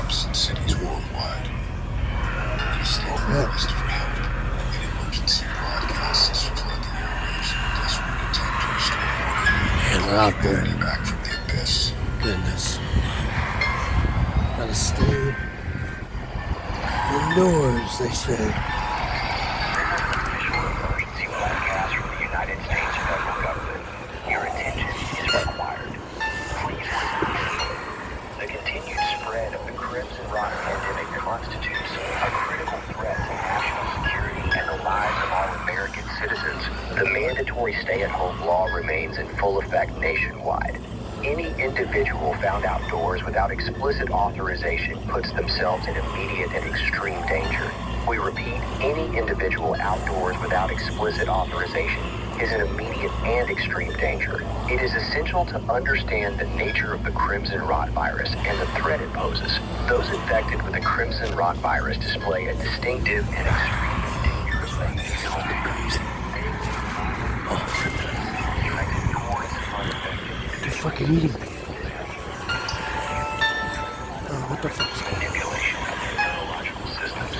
shops in cities worldwide. Please stay focused for help. And emergency broadcasts flood the airwaves in a desperate attempt to restore order. And they're out there. Humanity back from the abyss. Goodness. Gotta stay indoors, they say. Official emergency broadcast from the United States federal government. Your attention is required. Please listen carefully. The continued spread of the crimson rot pandemic constitutes a critical threat to national security and the lives of all American citizens. The mandatory stay-at-home law remains in full effect nationwide. Any individual found outdoors without explicit authorization puts themselves in immediate and extreme danger. We repeat, any individual outdoors without explicit authorization is in immediate and extreme danger. It is essential to understand the nature of the crimson rot virus and the threat it poses. Those infected with the crimson rot virus display a distinctive and extremely dangerous behavior. They're fucking eating me. Oh, what the fuck's going on? Manipulation of their neurological systems.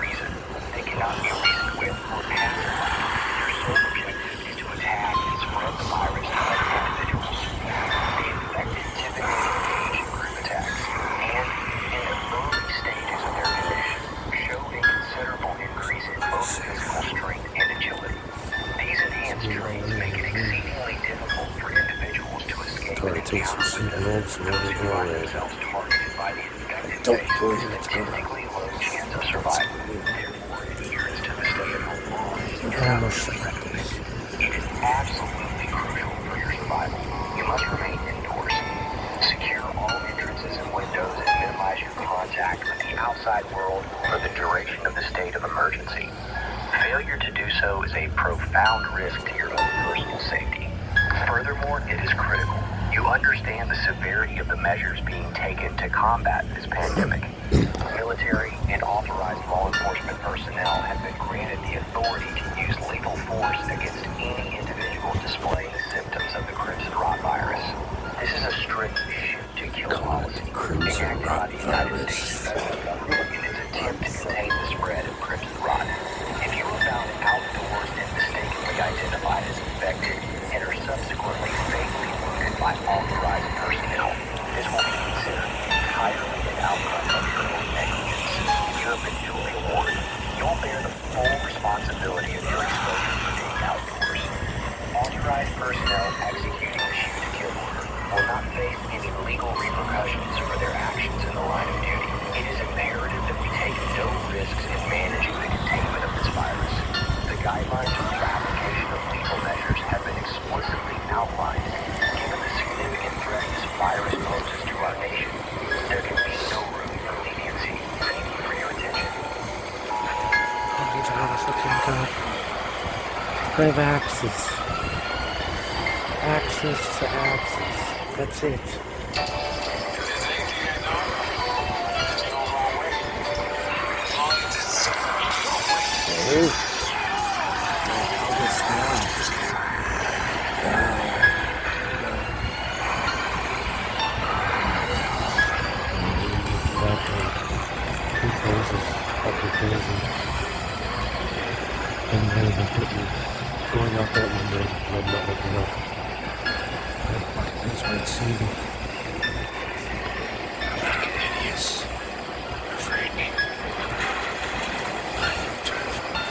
Reason. They cannot be reasoned with or pacified. Their sole objective is to attack and spread the virus to other individuals. The infected typically engage in group attacks and, in the early stages of their condition, show a considerable increase in both physical strength and agility. These enhanced traits make it exceedingly difficult for individuals to escape and encounter themselves targeted by the infected Don't believe it's going on. statistically low chance of survival. Therefore, adherence to the stay-at-home law is How much I got this? It is absolutely crucial for your survival. You must remain indoors. Secure all entrances and windows and minimize your contact with the outside world for the duration of the state of emergency. Failure to do so is a profound risk to your own personal safety. Furthermore, it is critical you understand the severity of the measures being taken to combat this pandemic. Military and authorized law enforcement personnel have been granted the authority to use lethal force against any individual displaying the symptoms of the crimson rot virus. This is a strict shoot-to-kill policy enacted by the United States federal government in its attempt to contain the spread of crimson rot. If you are found outdoors and mistakenly identified as infected and are subsequently fatally wounded by authorized personnel, this will be considered entirely an outcome of your own negligence. You have been duly warned. You will bear the full responsibility of your exposure for being outdoors. Authorized personnel executing the shoot-to-kill order will not face any legal repercussions for their actions in the line of duty. It is imperative that we take no risks in managing the containment of this virus. The guidelines for the application of lethal measures have been explicitly outlined. Given the significant threat this virus poses to our nation, there can be no room for leniency. Thank you for your attention. I have access. Access to access. That's it. Oh. And then going out that window, I'm not looking up. That's why it's seeing. Fucking idiots. They're afraid me. I am terrified.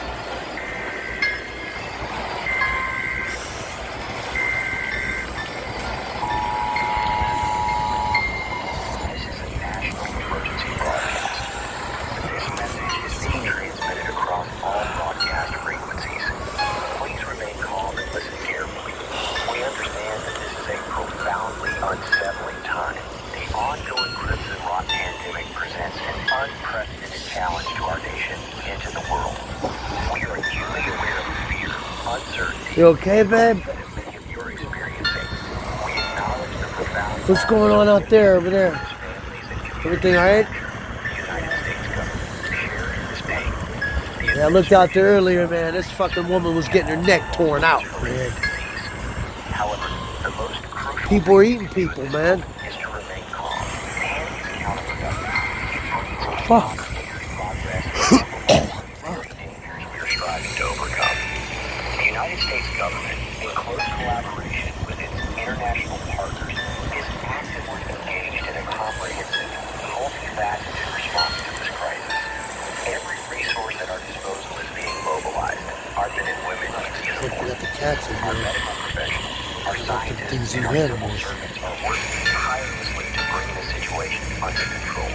This is a national emergency broadcast. This message is being transmitted across all broadcast frequencies. Please remain calm and listen carefully. We understand that this is a profoundly unsettling time. The ongoing crimson rot pandemic presents an unprecedented challenge to our nation and to the world. We are acutely aware of the fear, uncertainty, You okay, babe? that many of you are experiencing. We acknowledge the profound What's going on out there, over there? families and communities. Everything alright? The United States government share in this pain. Yeah, I looked out there earlier, man. This fucking woman was getting her neck torn out, man. However, the most crucial People are eating people, man. Is to remain calm and is counterproductive. It Fuck. progress and the very dangers we are striving to overcome. The United States government, in close collaboration with its international partners, is actively engaged in a comprehensive, multifaceted response to this crisis. Every resource at our disposal is being mobilized. Our men and women in Look, we uniform, got the cats in our here. medical professionals, our These scientists, and are our civil animals. servants are working tirelessly to bring the situation under control.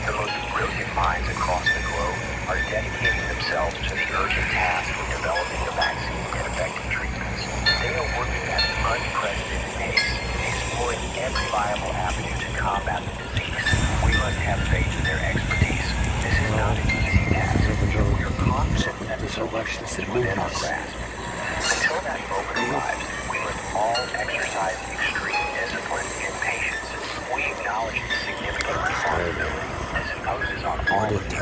The most brilliant minds across the globe are dedicating themselves to the urgent task of developing a vaccine and effective treatments. They are working at an unprecedented pace, exploring every viable avenue to combat the disease. We must have faith in their expertise. This is not an easy task. We are confident that the solution is within our grasp. Until that moment arrives, we must all exercise extreme discipline and patience. We acknowledge the significant responsibility this imposes on all of you.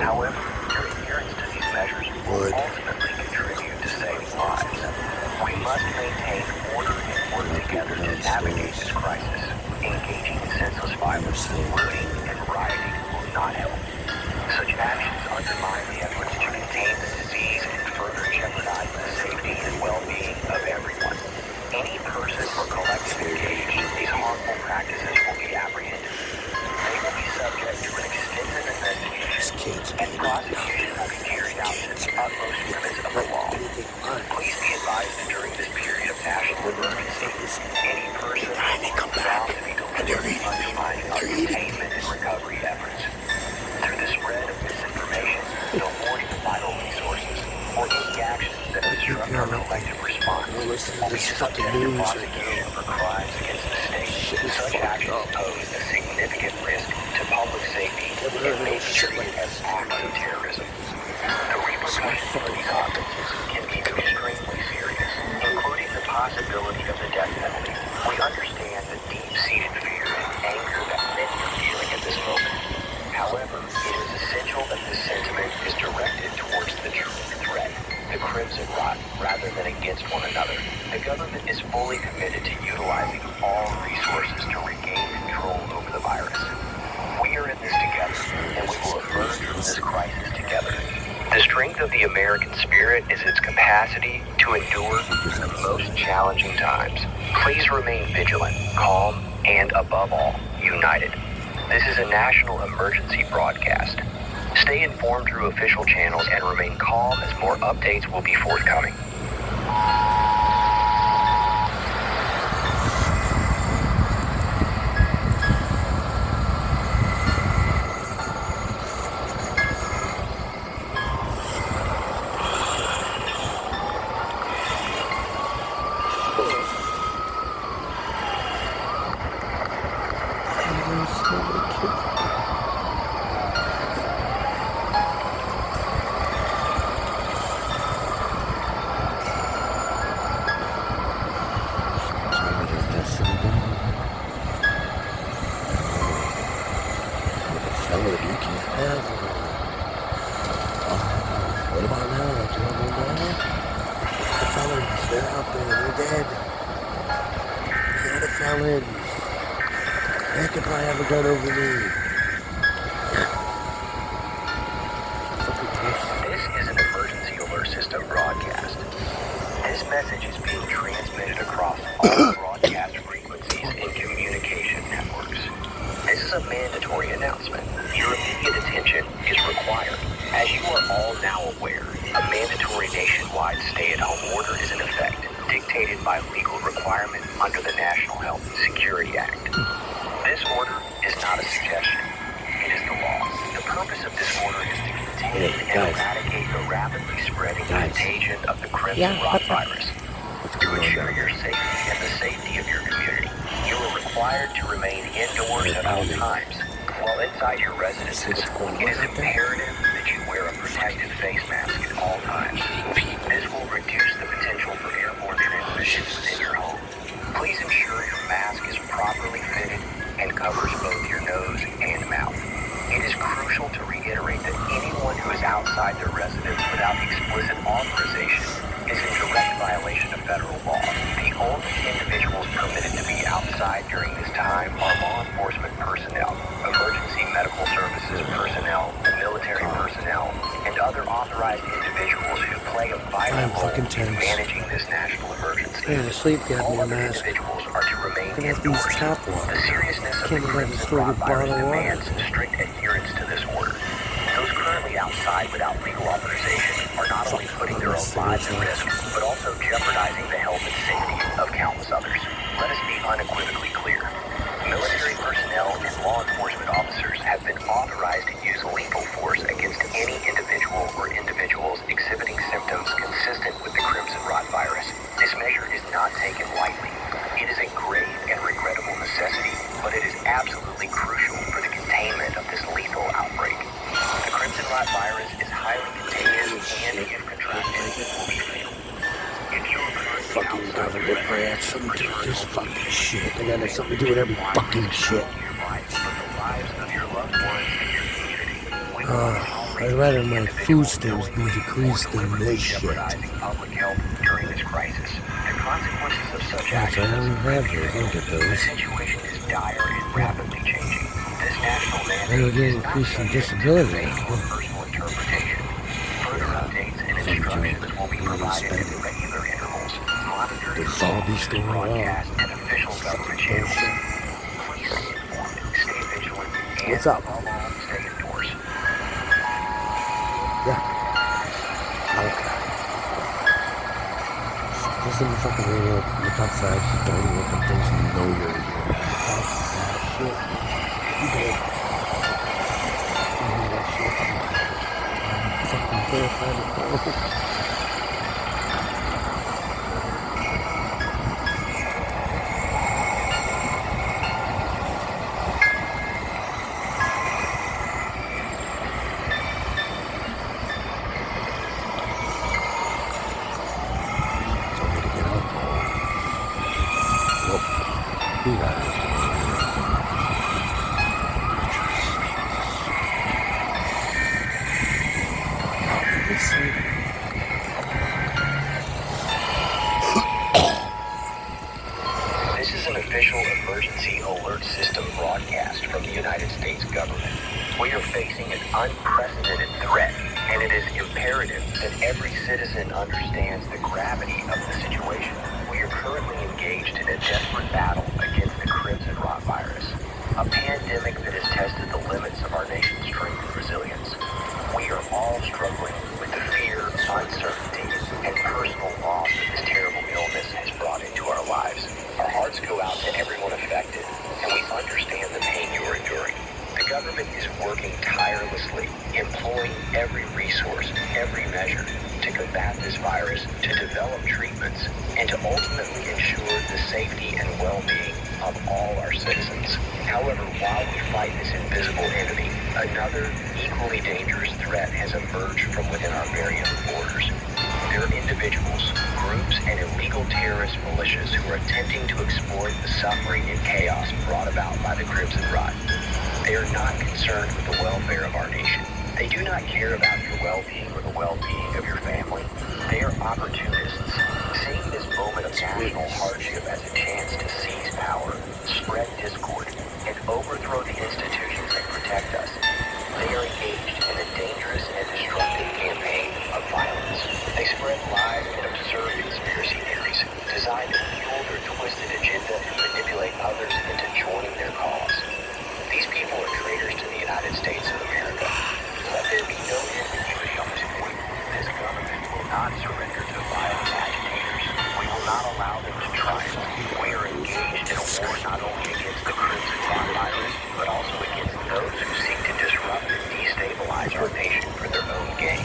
However, your adherence to these measures will ultimately contribute to saving lives. We must maintain order and work together to navigate this crisis. Engaging in senseless violence, looting, and rioting will not help. Such actions undermine the efforts to contain the disease and further jeopardize the safety and well-being of everyone. Any person or collective engaged in these harmful practices will be apprehended. They will be subject to an extensive investigation, and prosecution will be carried out to the utmost limits of the law. Please be advised that during this period of national emergency, any person found to be deliberately undermining our containment and recovery efforts. Through the spread of misinformation, the hoarding of vital resources, or any actions that obstruct our collective response will be subject to prosecution for crimes against the state. Such actions pose a significant risk to public safety and may be treated as acts of terrorism. The repercussions for these offenses can be extremely serious, including the possibility of the death penalty. We understand the deep-seated fear and anger that many are feeling at this moment. However, it is essential that this sentiment is directed towards the true threat, the crimson rot, rather than against one another. The government is fully committed to utilizing all resources to regain control over the virus. We are in this together, and we will emerge from this crisis together. The strength of the American spirit is its capacity to endure the most challenging times. Please remain vigilant, calm, and above all, united. This is a national emergency broadcast. Stay informed through official channels and remain calm as more updates will be forthcoming. What about now? Do you want to know? The felons, they're out there, they're dead. They're the felons. They could probably have a gun over me. This is an emergency alert system broadcast. This message is being transmitted across all broadcast frequencies and communication networks. This is a mandatory announcement. Your immediate attention is required. As you are all now aware, a mandatory nationwide stay-at-home order is in effect, dictated by legal requirement under the National Health and Security Act. This order is not a suggestion. It is the law. The purpose of this order is to contain and eradicate the rapidly spreading contagion of the crimson rot virus. To ensure your safety and the safety of your community, you are required to remain indoors at all times. While inside your residences, it is imperative that you wear a protective face mask at all times. This will reduce the potential for airborne transmission within your home. Please ensure your mask is properly fitted and covers both your nose and mouth. It is crucial to reiterate that anyone who is outside their residence without explicit authorization is in direct violation of federal law. The only individuals permitted to be during this time are law enforcement personnel, emergency medical services personnel, military personnel, and other authorized individuals who play a vital role in managing this national emergency. Man, a sleep All apnea other mask. individuals are to remain Gonna have to use indoors. tap water. The seriousness of the Can't let Crimson the store Rot get virus bottled water. demands strict adherence to this order. Those currently outside without legal authorization are not only putting their own lives at risk, but also jeopardizing the health and safety of countless others. Let us be unequivocally clear. Military personnel and law enforcement officers have been authorized to use lethal force against any individual or individuals exhibiting symptoms consistent with the Crimson Rot virus. This measure is not taken lightly. It is a grave and regrettable necessity, but it is absolutely crucial for the containment of this lethal outbreak. The Crimson Rot virus is highly contagious and, if contracted, will be fatal. If you are currently Fucking outside government your brats, something to do with this fucking shit. They gotta have something to do with every fucking shit. I'd rather my food stamps be decreased than this shit. During this crisis, the consequences of such Yes, I actions already have those. I'll get the those. situation is dire and rapidly changing. This national They were mandate getting is not increasing subject to disability debate now. or personal interpretation. Further updates and instructions will be provided at regular intervals, monitored The through zombie store, broadcast and official government channels. bullshit. Please stay informed, stay vigilant, and What's up? above all, stay indoors. Yeah. Okay. Listen to the fucking radio, look outside, dirty looking things, and know you're in here. Shit. You dead. You hear that shit? I'm fucking terrified of it. Told me to get alcohol. Nope. Who got it? This is an official emergency alert system broadcast from the United States government. We are facing an unprecedented threat, and it is imperative that every citizen understands the gravity of the situation. We are currently engaged in a desperate battle against the Crimson Rot virus, a pandemic that has tested the limits of our nation's strength and resilience. We are all struggling with the fear, uncertainty, and personal loss that this terrible illness has brought into our lives. Our hearts go out to everyone affected, and we understand the pain you are enduring. The government is working tirelessly, employing every resource, every measure to combat this virus, to develop treatments, and to ultimately ensure the safety and well-being of all our citizens. However, while we fight this invisible enemy, another equally dangerous threat has emerged from within our very own borders. There are individuals, groups, and illegal terrorist militias who are attempting to exploit the suffering and chaos brought about by the Crimson Rot. They are not concerned with the welfare of our nation. They do not care about your well-being or the well-being of your family. They are opportunists, seeing this moment of national hardship as a chance to seize power, spread discord, and overthrow the institutions that protect us. They are engaged in a dangerous and destructive campaign of violence. They spread lies and absurd conspiracy theories designed to fuel their twisted agenda and manipulate others into joining their cause. These people are traitors to the United States of America. Let there be no ambiguity on this point. This government will not surrender to violent agitators. We will not allow them to triumph. We are engaged in a war not only against the Crimson Rot virus, but also against those who seek to disrupt and destabilize our nation for their own gain.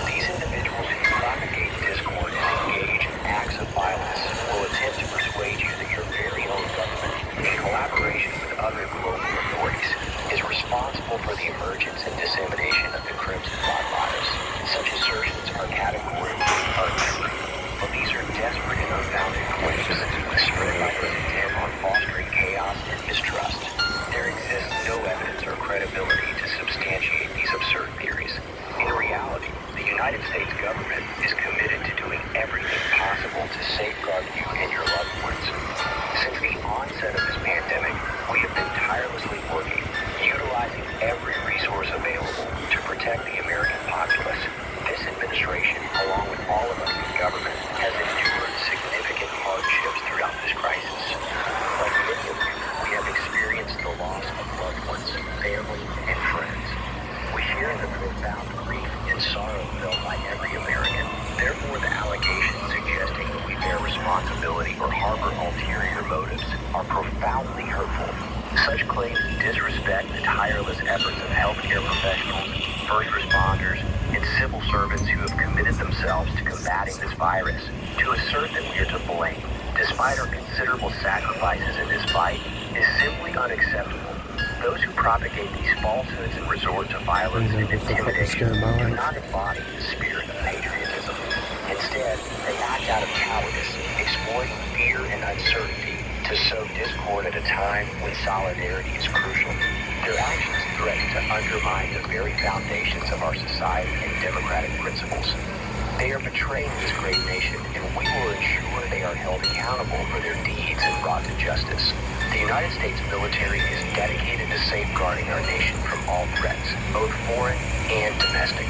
These individuals who propagate discord and engage in acts of violence will attempt to persuade you that your very own government, in collaboration with other global authorities, is responsible for the emergence and dissemination of the Crimson Rot virus. Such assertions are categorically untrue. But these are desperate and unfounded claims spread by those intent on fostering chaos and mistrust. There exists no evidence or credibility to substantiate these absurd theories. In reality, the United States government is committed to doing everything possible to safeguard you and your loved ones. Since the onset of this pandemic, are profoundly hurtful. Such claims disrespect the tireless efforts of healthcare professionals, first responders, and civil servants who have committed themselves to combating this virus. To assert that we are to blame, despite our considerable sacrifices in this fight, is simply unacceptable. Those who propagate these falsehoods and resort to violence and intimidation do not embody the spirit of patriotism. Instead, they act out of cowardice, exploiting fear and uncertainty to sow discord at a time when solidarity is crucial. Their actions threaten to undermine the very foundations of our society and democratic principles. They are betraying this great nation, and we will ensure they are held accountable for their deeds and brought to justice. The United States military is dedicated to safeguarding our nation from all threats, both foreign and domestic.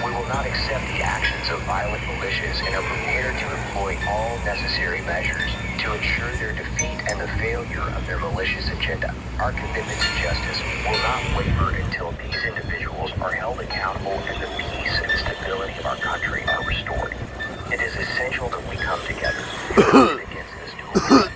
We will not accept the actions of violent militias and are prepared to employ all necessary measures to ensure their defeat and the failure of their malicious agenda. Our commitment to justice will not waver until these individuals are held accountable and the peace and stability of our country are restored. It is essential that we come together and against this dual threat.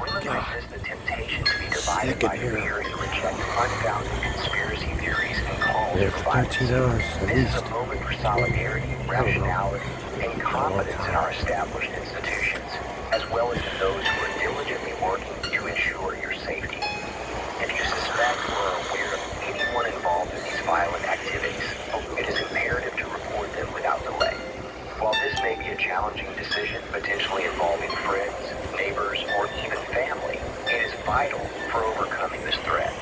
We must resist the temptation to be divided by fear and reject unfounded conspiracy theories and calls for violence. 13 hours at This is least. a moment for solidarity, rationality, and confidence in our established institutions, as well as in those who are diligently working to ensure your safety. If you suspect or are aware of anyone involved in these violent activities, it is imperative to report them without delay. While this may be a challenging decision, potentially involving friends, neighbors, or even family, it is vital for overcoming this threat.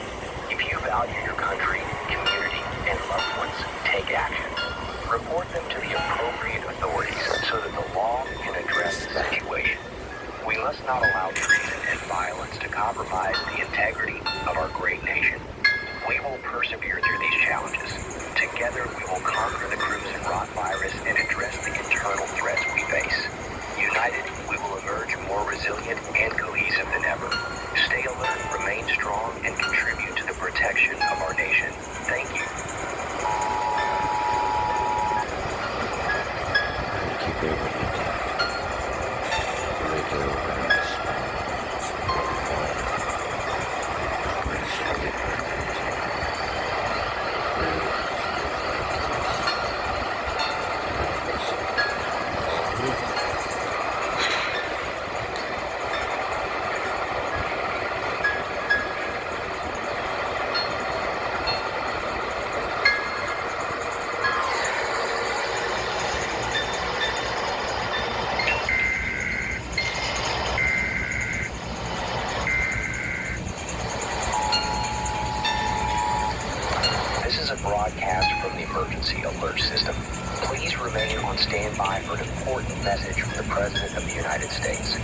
If you value your country, community, and loved ones, take action. Report them to the appropriate authorities so that the law can address the situation. We must not allow treason and violence to compromise the integrity of our great nation. We will persevere through these challenges. Together, we will conquer the crimson rot virus and address the internal threats we face. United, we will emerge more resilient and cohesive than ever. Stay alert, remain strong, and contribute to the protection of our nation. Thank you. Keep everybody intact. Make everybody Broadcast from the emergency alert system. Please remain on standby for an important message from the President of the United States.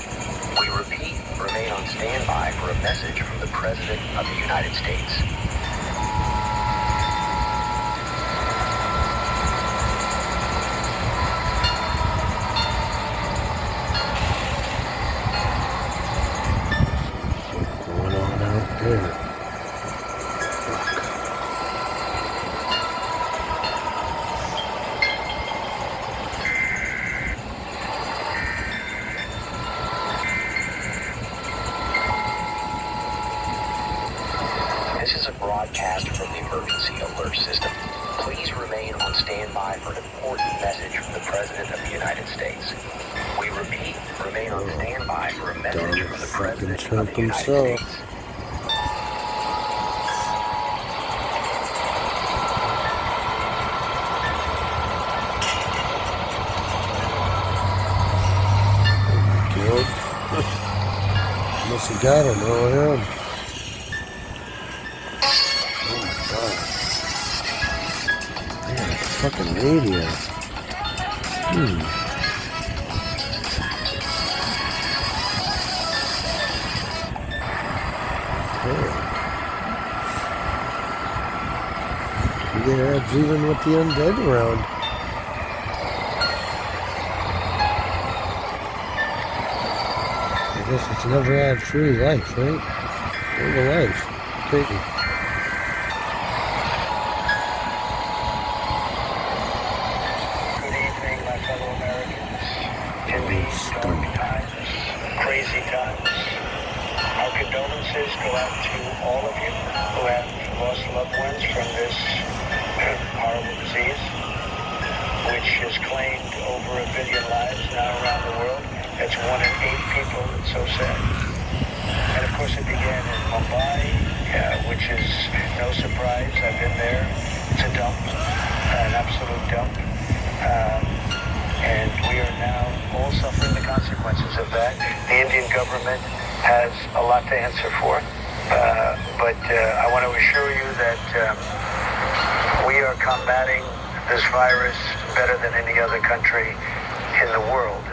We repeat, remain on standby for a message from the President of the United States. What's going on out there? Broadcast from the emergency alert system. Please remain on standby for an important message from the President of the United States. We repeat, remain on standby for a message from the President of the United States. Killed. Must have got him, oh him. Fucking radio. Okay. You get ads even with the undead around. I guess it's never ad-free life, right? Ain't a life. Crazy. Crazy times. How can condolences go out to all of you who have lost loved ones from this horrible disease, which has claimed over 1 billion lives now around the world. That's 1 in 8 people. It's so sad. And of course it began in Mumbai, which is no surprise. I've been there. It's a dump, an absolute dump. And we are now all suffering the consequences of that. The Indian government has a lot to answer for. But I want to assure you that we are combating this virus better than any other country in the world.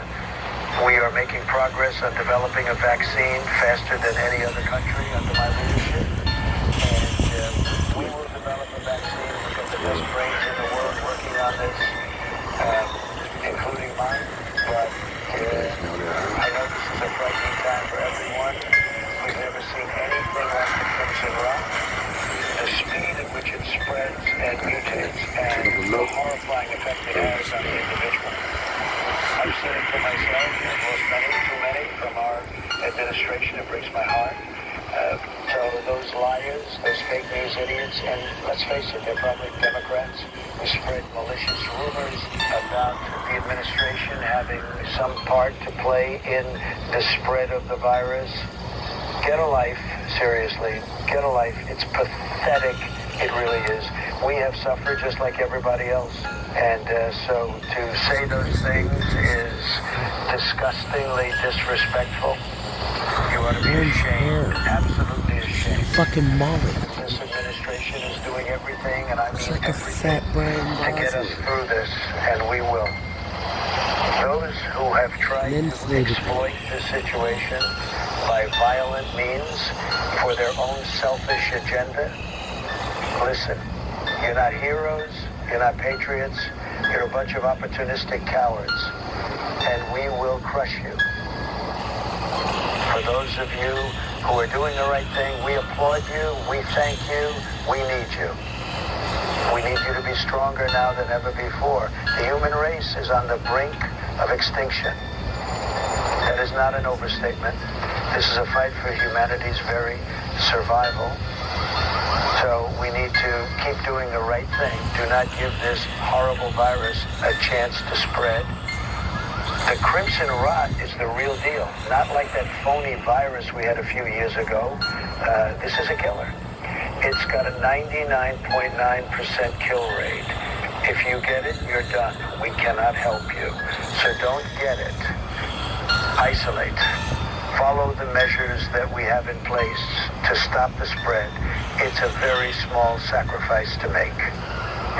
We are making progress on developing a vaccine faster than any other country under my leadership. And we will develop a vaccine. We've got the best brains in the world working on this, including mine. But I know this is a frightening time for everyone. We've never seen anything like the crimson rot. The speed at which it spreads and mutates and the horrifying effect it has on the individual. I've seen it for myself. I've lost many, too many from our administration. It breaks my heart. So those liars, those fake news idiots, and let's face it, they're probably Democrats who spread malicious rumors about the administration having some part to play in the spread of the virus. Get a life, seriously. Get a life. It's pathetic. It really is. We have suffered just like everybody else. And so to say those things is disgustingly disrespectful. You ought to be ashamed. Absolutely ashamed. Fucking mullet. This administration is doing everything, and I mean It's like a everything, fat Brian to get us Bosworth. through this, and we will. Those who have tried An to inflated exploit this situation by violent means for their own selfish agenda, listen, you're not heroes, you're not patriots, you're a bunch of opportunistic cowards, and we will crush you. For those of you who are doing the right thing, we applaud you, we thank you, we need you. We need you to be stronger now than ever before. The human race is on the brink of extinction. That is not an overstatement. This is a fight for humanity's very survival. So we need to keep doing the right thing. Do not give this horrible virus a chance to spread. The crimson rot is the real deal, not like that phony virus we had a few years ago. This is a killer. It's got a 99.9% kill rate. If you get it, you're done. We cannot help you. So don't get it. Isolate. Follow the measures that we have in place to stop the spread. It's a very small sacrifice to make.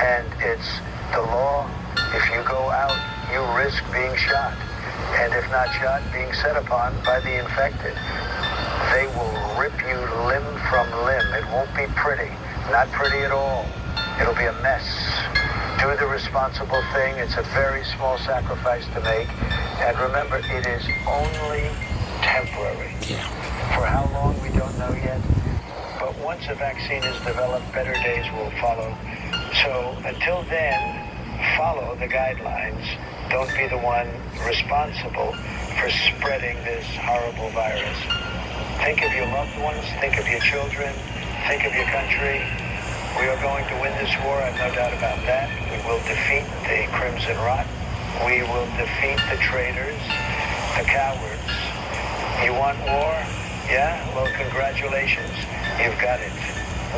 And it's the law. If you go out, you risk being shot. And if not shot, being set upon by the infected. They will rip you limb from limb. It won't be pretty. Not pretty at all. It'll be a mess. Do the responsible thing. It's a very small sacrifice to make. And remember, it is only temporary. Yeah. For how long, we don't know yet. But once a vaccine is developed, better days will follow. So until then, follow the guidelines. Don't be the one responsible for spreading this horrible virus. Think of your loved ones. Think of your children. Think of your country. We are going to win this war. I have no doubt about that. We will defeat the crimson rot. We will defeat the traitors, the cowards. You want war? Yeah? Well, congratulations. You've got it.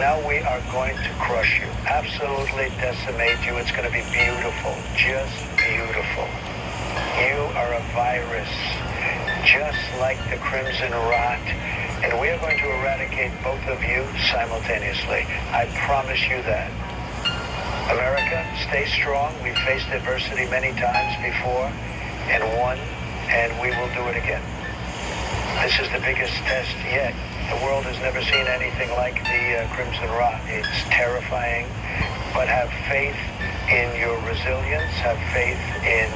Now we are going to crush you. Absolutely decimate you. It's going to be beautiful. Just beautiful. You are a virus, just like the crimson rot. And we are going to eradicate both of you simultaneously. I promise you that. America, stay strong. We've faced adversity many times before and won, and we will do it again. This is the biggest test yet. The world has never seen anything like the crimson rot. It's terrifying, but have faith in your resilience, have faith in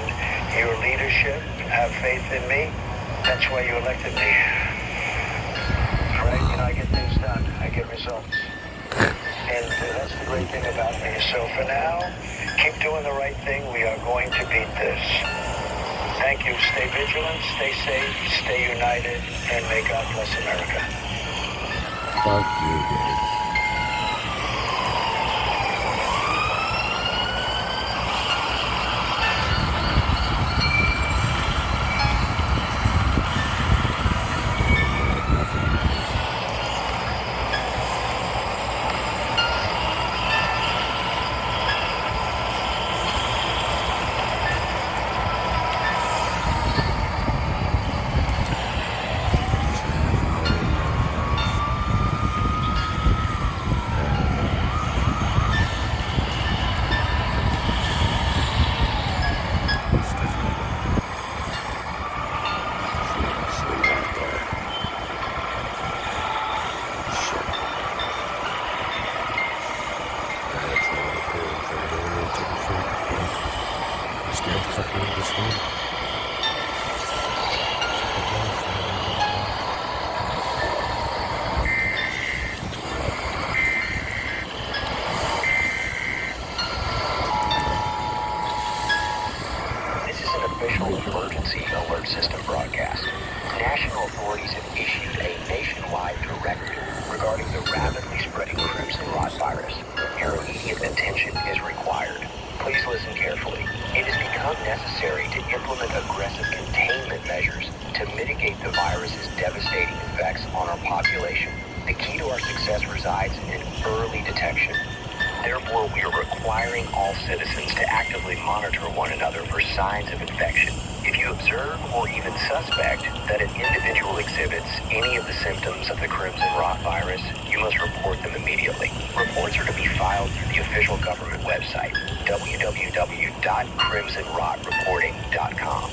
your leadership, have faith in me. That's why you elected me. Right? You know, I get things done. I get results. And that's the great thing about me. So for now, keep doing the right thing. We are going to beat this. Thank you. Stay vigilant, stay safe, stay united, and may God bless America. Fuck you, dude. This is an official emergency alert system broadcast. National authorities have issued a nationwide directive regarding the rapidly spreading crimson rot virus. Your immediate attention is required. Please listen carefully. It has become necessary to implement aggressive containment measures to mitigate the virus's devastating effects on our population. The key to our success resides in early detection. Therefore, we are requiring all citizens to actively monitor one another for signs of infection. If you observe or even suspect that an individual exhibits any of the symptoms of the crimson rot virus, you must report them immediately. Reports are to be filed through the official government website, www.crimsonrotreporting.com.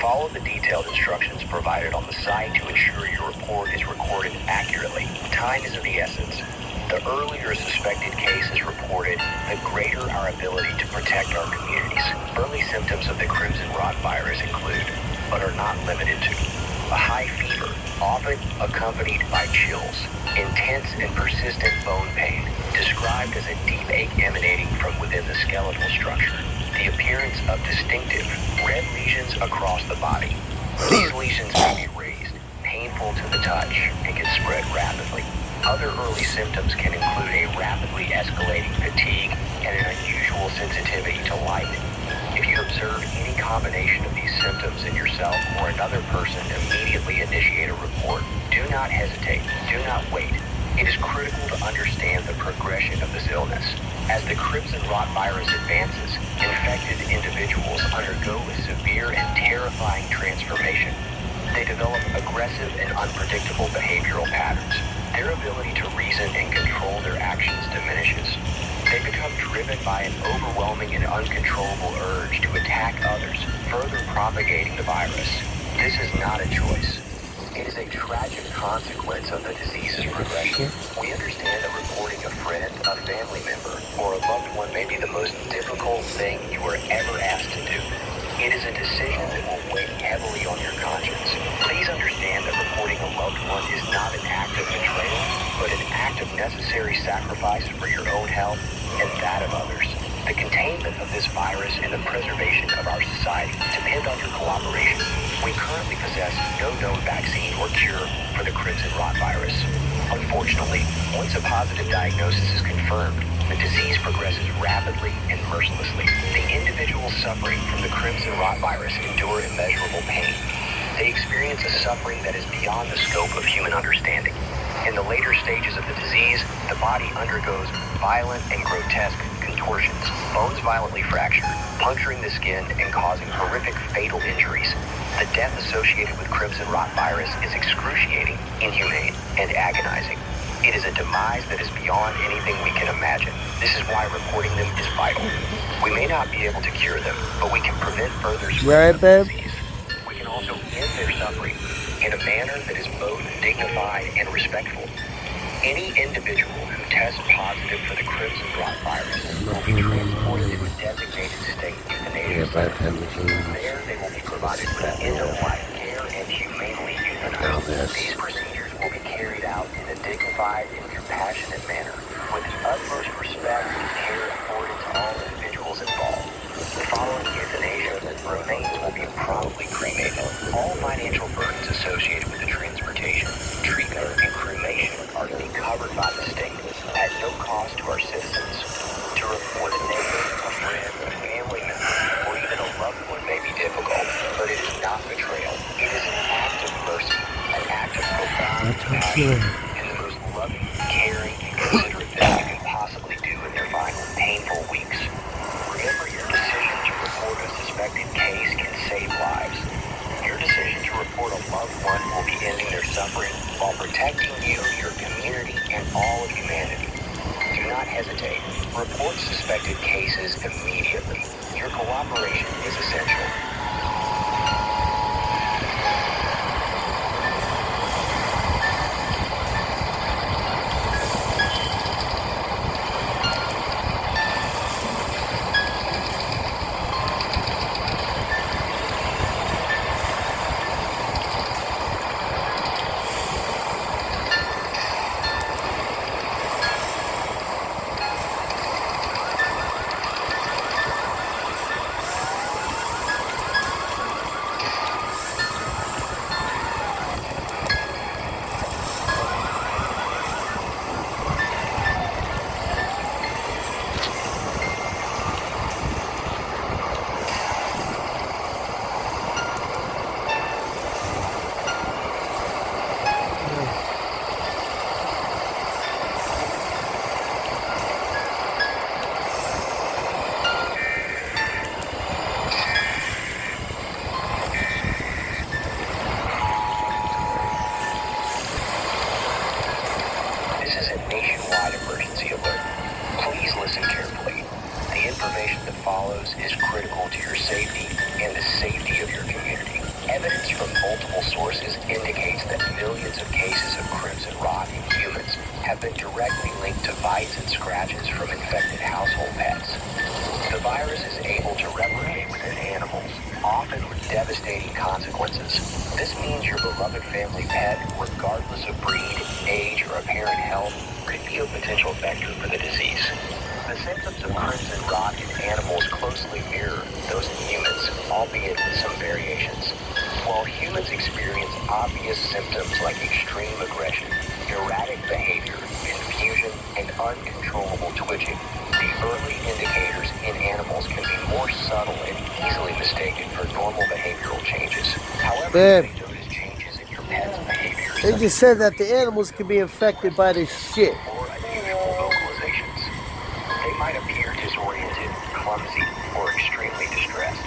Follow the detailed instructions provided on the site to ensure your report is recorded accurately. Time is of the essence. The earlier a suspected case is reported, the greater our ability to protect our communities. Early symptoms of the crimson rot virus include, but are not limited to, a high fever, often accompanied by chills, intense and persistent bone pain, described as a deep ache emanating from within the skeletal structure, the appearance of distinctive red lesions across the body. These lesions may be raised, painful to the touch, and can spread rapidly. Other early symptoms can include a rapidly escalating fatigue and an unusual sensitivity to light. If you observe any combination of these symptoms in yourself or another person, immediately initiate a report. Do not hesitate. Do not wait. It is critical to understand the progression of this illness. As the crimson rot virus advances, infected individuals undergo a severe and terrifying transformation. They develop aggressive and unpredictable behavioral patterns. Their ability to reason and control their actions diminishes. They become driven by an overwhelming and uncontrollable urge to attack others, further propagating the virus. This is not a choice. It is a tragic consequence of the disease's progression. We understand that reporting a friend, a family member, or a loved one may be the most difficult thing you were ever asked to do. It is a decision that will weigh heavily on your conscience. Please understand that reporting a loved one is not an act of betrayal, but an act of necessary sacrifice for your own health and that of others. The containment of this virus and the preservation of our society depend on your cooperation. We currently possess no known vaccine or cure for the crimson rot virus. Unfortunately, once a positive diagnosis is confirmed, the disease progresses rapidly and mercilessly. The individuals suffering from the crimson rot virus endure immeasurable pain. They experience a suffering that is beyond the scope of human understanding. In the later stages of the disease, the body undergoes violent and grotesque contortions, bones violently fracture, puncturing the skin and causing horrific fatal injuries. The death associated with crimson rot virus is excruciating, inhumane, and agonizing. It is a demise that is beyond anything we can imagine. This is why reporting them is vital. We may not be able to cure them, but we can prevent further spread of the disease. We can also end their suffering in a manner that is both dignified and respectful. Any individual who tests positive for the crimson rot virus will be transported to a designated state euthanasia center. There, they will be provided with end-of-life care and humanely euthanized. These procedures will be carried out in a dignified and compassionate manner, with the utmost respect and care afforded to all individuals involved. Following euthanasia, remains will be promptly cremated. All financial burdens associated with the transportation, treatment, and cremation are to be covered by the state at no cost to our citizens. To report a neighbor, a friend, a family member, or even a loved one may be difficult, but it is not betrayal. It is an act of mercy, an act of profound compassion, and the most loving, caring, and considerate thing you can possibly do in their final painful weeks. Remember, your decision to report a suspected case can save lives. Your decision to report a loved one will be ending their suffering while protecting you, your community, and all of humanity. Do not hesitate. Report suspected cases immediately. Your cooperation is essential. This is a nationwide emergency alert. Please listen carefully. The information that follows is critical to your safety and the safety of your community. Evidence from multiple sources indicates that millions of cases of crimson rot in humans have been directly linked to bites and scratches from infected household pets. The virus is able to replicate within animals, often with devastating consequences. This means your beloved family pet, regardless of breed, age, or apparent health, could be a potential vector for the disease. The symptoms of crimson rot in animals closely mirror those in humans, albeit with some variations. While humans experience obvious symptoms like extreme aggression, erratic behavior, confusion, and uncontrollable twitching, the early indicators in animals can be more subtle and easily mistaken for normal behavioral changes. However, Babe, you may notice changes in your pet's behavior. they just said that the animals can be infected by this shit. Or unusual vocalizations. They might appear disoriented, clumsy, or extremely distressed.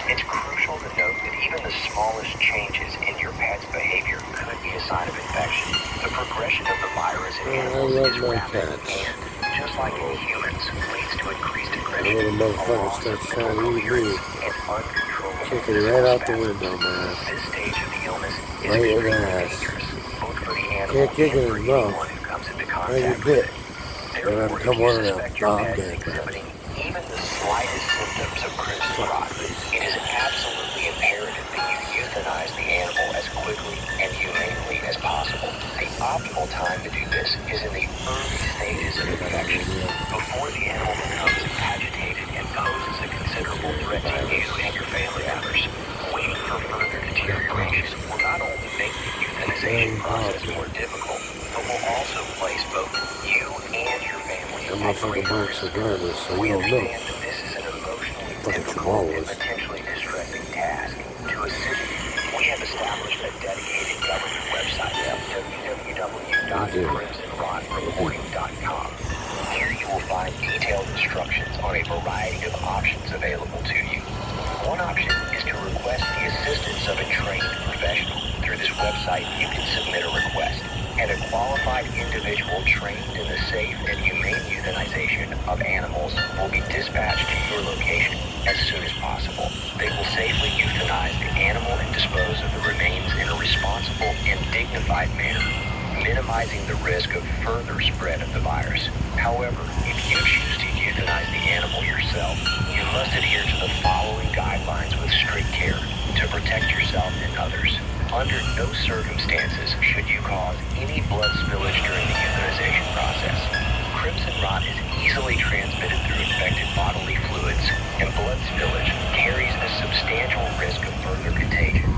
It's crucial to note that even the smallest changes in your pet's behavior could be a sign of infection. The progression of the virus in animals is rapid and, just like in humans, leads to increased aggression, Little motherfucker starts trying to eat me. and uncontrollable Kicking it right out the spasms. window, man. This stage of the illness is Right in the extremely ass. dangerous, both for the animal Can't kick and it for in the mouth. anyone who comes into Right contact you with bit. it. Then I Therefore, become if you one of them. suspect your No, I'm pet is dead, man. exhibiting even the slightest symptoms of crimson rot, it is absolutely imperative that you euthanize the animal as quickly and humanely as possible. The optimal time to do this is in the early stages of infection, before the animal becomes agitated and poses a considerable threat to you and your family members. Waiting for further deterioration will not only make the euthanization process more difficult, but will also place both you and your family That at motherfucker greater burns risk. regardless, so We you don't know. understand that this is an emotionally Fucking difficult and chihuahuas. potentially distressing task. To assist you, we have established a dedicated government website at www.crimsonrotreporting.com. Here you will find detailed instructions on a variety of options available to you. One option is to request the assistance of a trained professional. Through this website, you can submit a request, and a qualified individual trained in the safe and humane euthanization of animals will be dispatched to your location as soon as possible. They will safely euthanize the animal and dispose of the remains in a responsible and dignified manner, minimizing the risk of further spread of the virus. However, if you choose to euthanize the animal yourself, you must adhere to the following guidelines with strict care to protect yourself and others. Under no circumstances should you cause any blood spillage during the euthanization process. Crimson rot is easily transmitted through infected bodily fluids, and blood spillage carries a substantial risk of further contagion.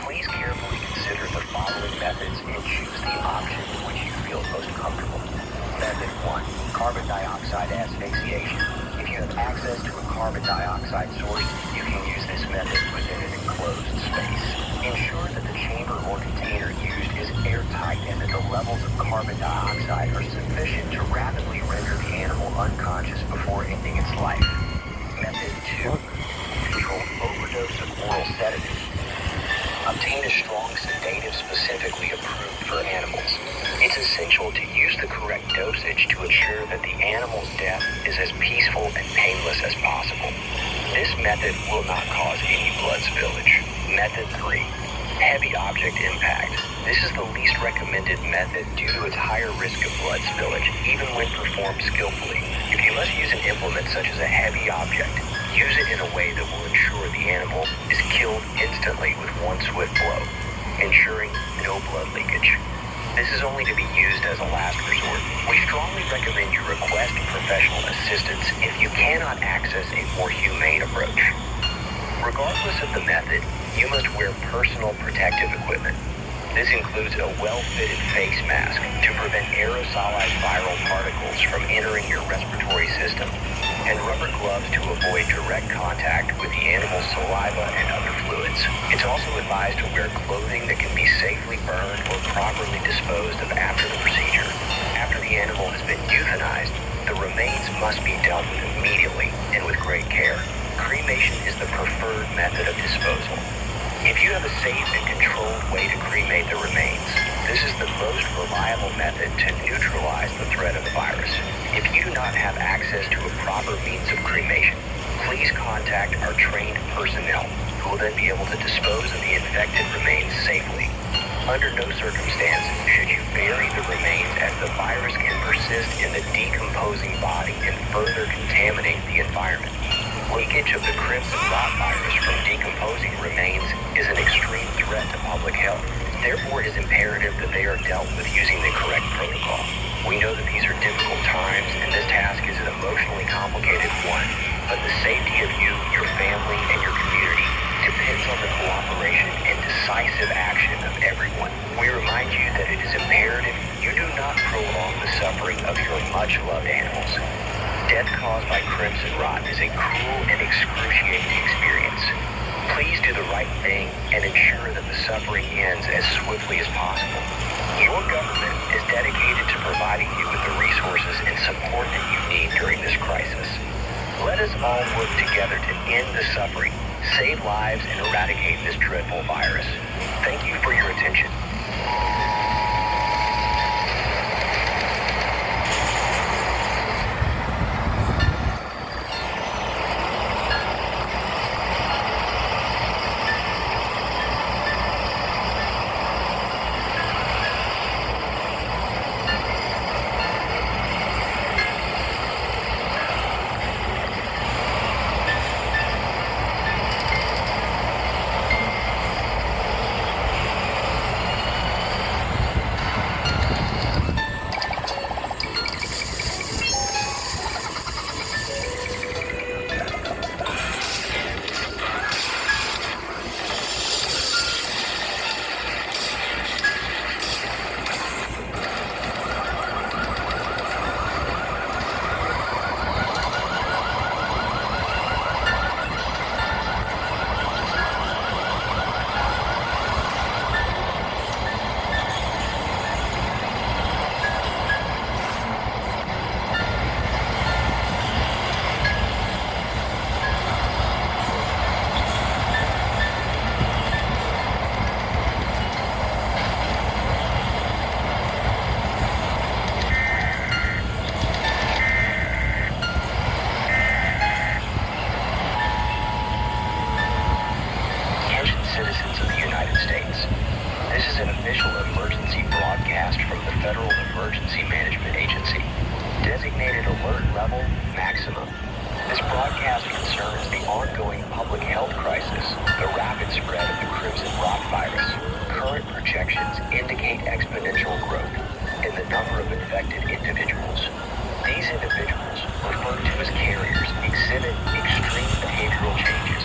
Please carefully consider the following methods and choose the option which you feel most dioxide asphyxiation. If you have access to a carbon dioxide source, you can use this method within an enclosed space. Ensure that the chamber or container used is airtight and that the levels of carbon dioxide are sufficient to rapidly render the animal unconscious before ending its life. Method 2. Controlled overdose of oral sedative. Obtain a strong sedative specifically approved for animals. It's essential to use the correct dosage to ensure that the animal's death is as peaceful and painless as possible. This method will not cause any blood spillage. Method 3. Heavy object impact. This is the least recommended method due to its higher risk of blood spillage, even when performed skillfully. If you must use an implement such as a heavy object, use it in a way that will ensure the animal is killed instantly with one swift blow, ensuring no blood leakage. This is only to be used as a last resort. We strongly recommend you request professional assistance if you cannot access a more humane approach. Regardless of the method, you must wear personal protective equipment. This includes a well-fitted face mask to prevent aerosolized viral particles from entering your respiratory system, and rubber gloves to avoid direct contact with the animal's saliva and other fluids. It's also advised to wear clothing that can be safely burned or properly disposed of after the procedure. After the animal has been euthanized, the remains must be dealt with immediately and with great care. Cremation is the preferred method of disposal. If you have a safe and controlled way to cremate the remains, this is the most reliable method to neutralize the threat of the virus. If you do not have access to a proper means of cremation, please contact our trained personnel who will then be able to dispose of the infected remains safely. Under no circumstance should you bury the remains, as the virus can persist in the decomposing body and further contaminate the environment. Leakage of the crimson rot virus from decomposing remains is an extreme threat to public health. Therefore, it is imperative that they are dealt with using the correct protocol. We know that these are difficult times, and this task is an emotionally complicated one, but the safety of you, your family, and your community depends on the cooperation and decisive action of everyone. We remind you that it is imperative you do not prolong the suffering of your much-loved animals. Death caused by crimson rot is a cruel and excruciating experience. Please do the right thing and ensure that the suffering ends as swiftly as possible. Your government is dedicated to providing you with the resources and support that you need during this crisis. Let us all work together to end the suffering, save lives, and eradicate this dreadful virus. Thank you for your attention. Citizens of the United States. This is an official emergency broadcast from the Federal Emergency Management Agency, designated Alert Level Maximum. This broadcast concerns the ongoing public health crisis, the rapid spread of the crimson rot virus. Current projections indicate exponential growth in the number of infected individuals. These individuals, referred to as carriers, exhibit extreme behavioral changes.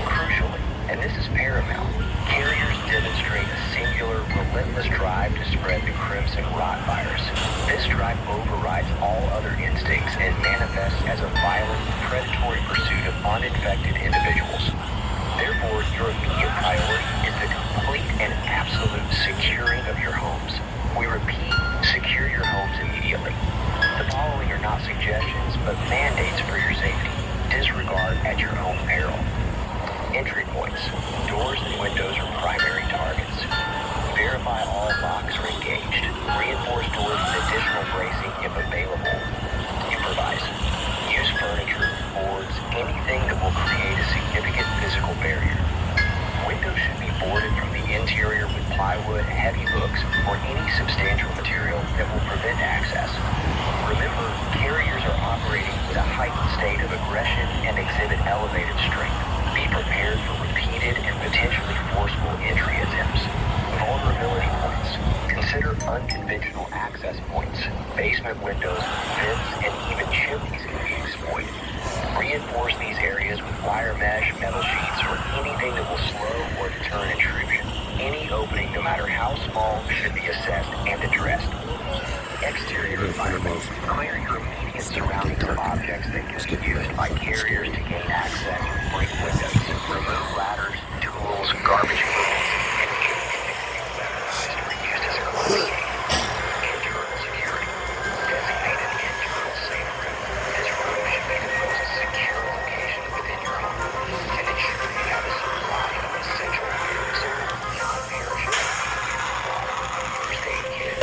Crucially, and this is paramount, carriers demonstrate a singular, relentless drive to spread the crimson rot virus. This drive overrides all other instincts and manifests as a violent, predatory pursuit of uninfected individuals. Therefore, your immediate priority is the complete and absolute securing of your homes. We repeat, secure your homes immediately. The following are not suggestions, but mandates for your safety. Disregard at your own peril. Entry points. Doors and windows are primary targets. Verify all locks are engaged. Reinforce doors with additional bracing if available. Improvise. Use furniture, boards, anything that will create a significant physical barrier. Windows should be boarded from the interior with plywood, heavy hooks, or any substantial material that will prevent access. Remember, carriers are operating with a heightened state of aggression and exhibit elevated strength. Be prepared for repeated and potentially forceful entry attempts. Vulnerability points. Consider unconventional access points. Basement windows, vents, and even chimneys can be exploited. Reinforce these areas with wire mesh, metal sheets, or anything that will slow or deter intrusion. Any opening, no matter how small, should be assessed and addressed. Exterior environment. Clear your immediate surroundings of objects that can be used by carriers to gain access or break windows. Remove ladders, tools, garbage cans, and anything that can be used as a closing gate. Internal security. Designate an internal safe room. This room should be the most secure location within your home, and ensure you have a supply of essential items, non-perishable water, first aid kit,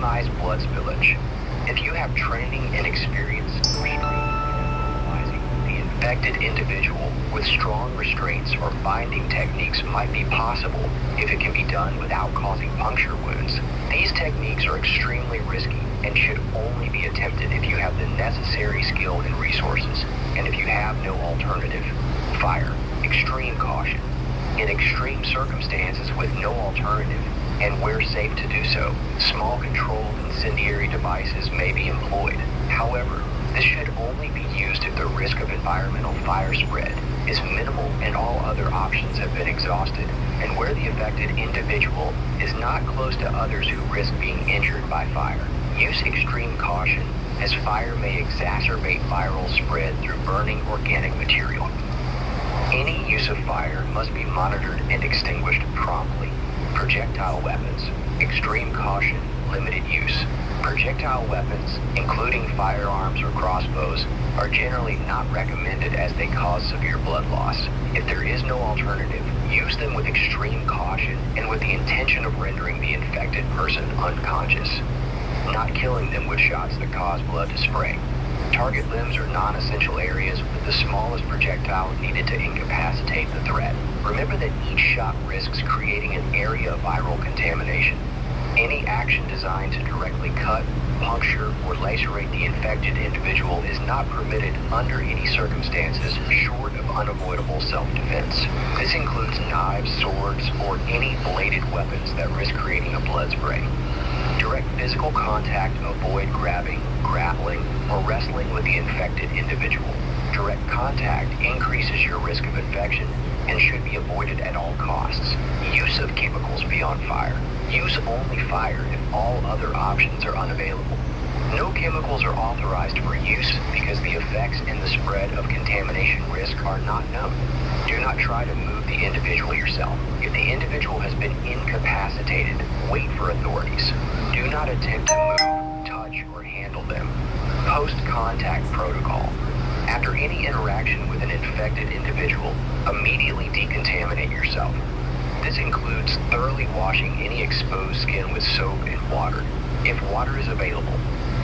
minimize blood spillage. If you have training and experience restraining and immobilizing the infected individual with strong restraints or binding techniques might be possible if it can be done without causing puncture wounds. These techniques are extremely risky and should only be attempted if you have the necessary skill and resources, and if you have no alternative. Fire. Extreme caution. In extreme circumstances with no alternative, and where safe to do so, small controlled incendiary devices may be employed. However, this should only be used if the risk of environmental fire spread is minimal and all other options have been exhausted, and where the affected individual is not close to others who risk being injured by fire. Use extreme caution, as fire may exacerbate viral spread through burning organic material. Any use of fire must be monitored and extinguished promptly. Projectile weapons. Extreme caution, limited use. Projectile weapons, including firearms or crossbows, are generally not recommended as they cause severe blood loss. If there is no alternative, use them with extreme caution and with the intention of rendering the infected person unconscious, not killing them with shots that cause blood to spray. Target limbs are non-essential areas with the smallest projectile needed to incapacitate the threat. Remember that each shot risks creating an area of viral contamination. Any action designed to directly cut, puncture, or lacerate the infected individual is not permitted under any circumstances short of unavoidable self-defense. This includes knives, swords, or any bladed weapons that risk creating a blood spray. Direct physical contact avoid grabbing, grappling, or wrestling with the infected individual. Direct contact increases your risk of infection and should be avoided at all costs. Use of chemicals beyond fire. Use only fire if all other options are unavailable. No chemicals are authorized for use because the effects and the spread of contamination risk are not known. Do not try to move the individual yourself. If the individual has been incapacitated, wait for authorities. Do not attempt to move, touch, or handle them. Post-contact protocol. After any interaction with an infected individual, immediately decontaminate yourself. This includes thoroughly washing any exposed skin with soap and water, if water is available.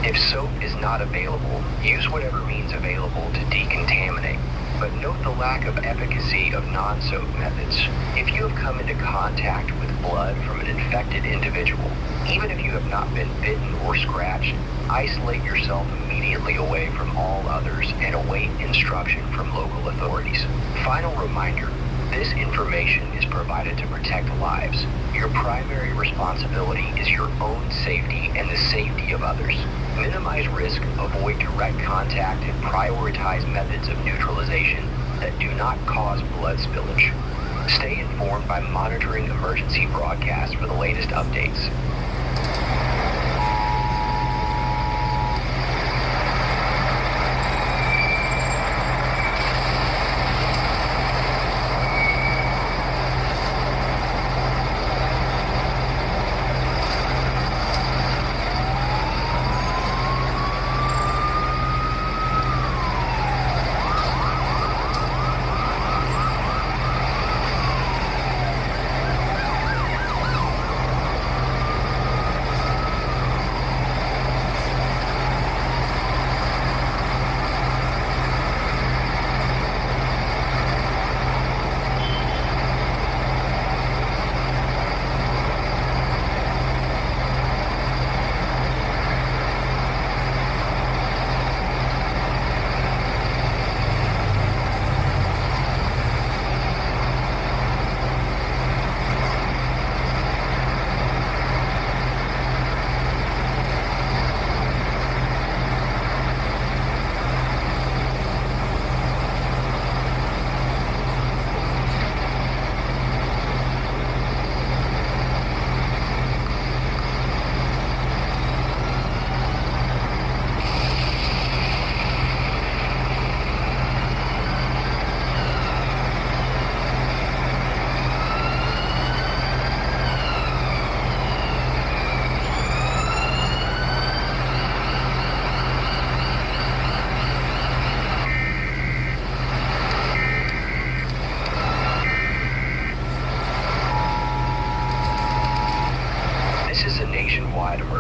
If soap is not available, use whatever means available to decontaminate. But note the lack of efficacy of non-soap methods. If you have come into contact with blood from an infected individual, even if you have not been bitten or scratched, isolate yourself immediately away from all others and await instruction from local authorities. Final reminder, this information is provided to protect lives. Your primary responsibility is your own safety and the safety of others. Minimize risk, avoid direct contact, and prioritize methods of neutralization that do not cause blood spillage. Stay informed by monitoring emergency broadcasts for the latest updates.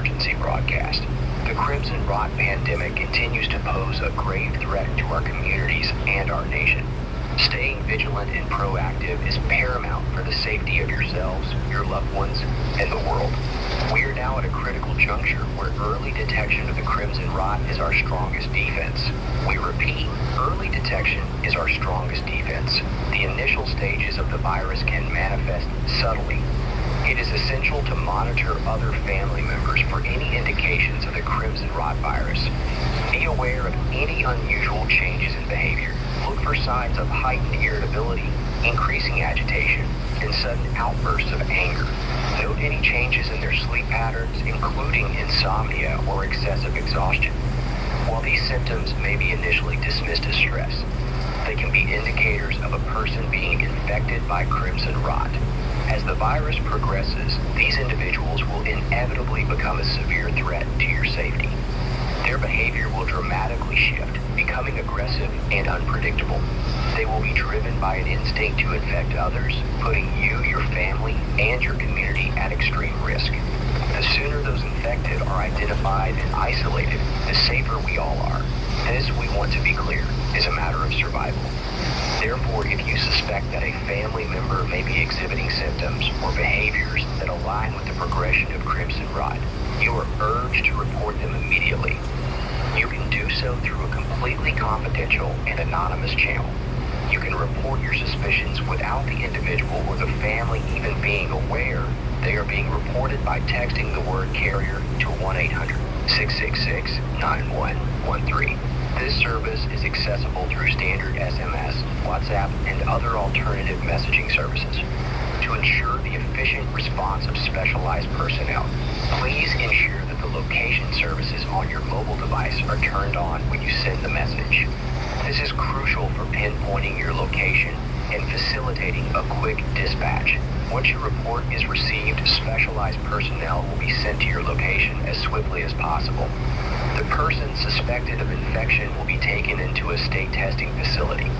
emergency broadcast. The Crimson Rot pandemic continues to pose a grave threat to our communities and our nation. Staying vigilant and proactive is paramount for the safety of yourselves, your loved ones, and the world. We are now at a critical juncture where early detection of the Crimson Rot is our strongest defense. We repeat, early detection is our strongest defense. The initial stages of the virus can manifest subtly. It is essential to monitor other family members for any indications of the Crimson Rot virus. Be aware of any unusual changes in behavior. Look for signs of heightened irritability, increasing agitation, and sudden outbursts of anger. Note any changes in their sleep patterns, including insomnia or excessive exhaustion. While these symptoms may be initially dismissed as stress, they can be indicators of a person being infected by Crimson Rot. As the virus progresses, these individuals will inevitably become a severe threat to your safety. Their behavior will dramatically shift, becoming aggressive and unpredictable. They will be driven by an instinct to infect others, putting you, your family, and your community at extreme risk. The sooner those infected are identified and isolated, the safer we all are. This, we want to be clear, is a matter of survival. Therefore, if you suspect that a family member may be exhibiting symptoms or behaviors that align with the progression of Crimson Rot, you are urged to report them immediately. You can do so through a completely confidential and anonymous channel. You can report your suspicions without the individual or the family even being aware they are being reported by texting the word carrier to 1-800-666-9113. This service is accessible through standard SMS, WhatsApp, and other alternative messaging services. To ensure the efficient response of specialized personnel, please ensure that the location services on your mobile device are turned on when you send the message. This is crucial for pinpointing your location and facilitating a quick dispatch. Once your report is received, specialized personnel will be sent to your location as swiftly as possible. The person suspected of infection will be taken into a state testing facility.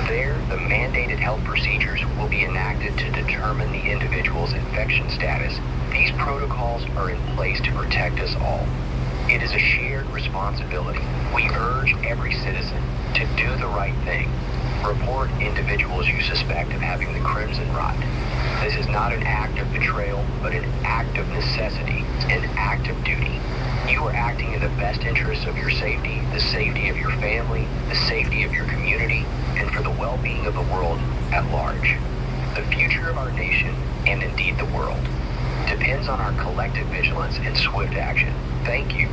There, the mandated health procedures will be enacted to determine the individual's infection status. These protocols are in place to protect us all. It is a shared responsibility. We urge every citizen to do the right thing. Report individuals you suspect of having the Crimson Rot. This is not an act of betrayal, but an act of necessity, an act of duty. You are acting in the best interests of your safety, the safety of your family, the safety of your community, and for the well-being of the world at large. The future of our nation, and indeed the world, depends on our collective vigilance and swift action. Thank you.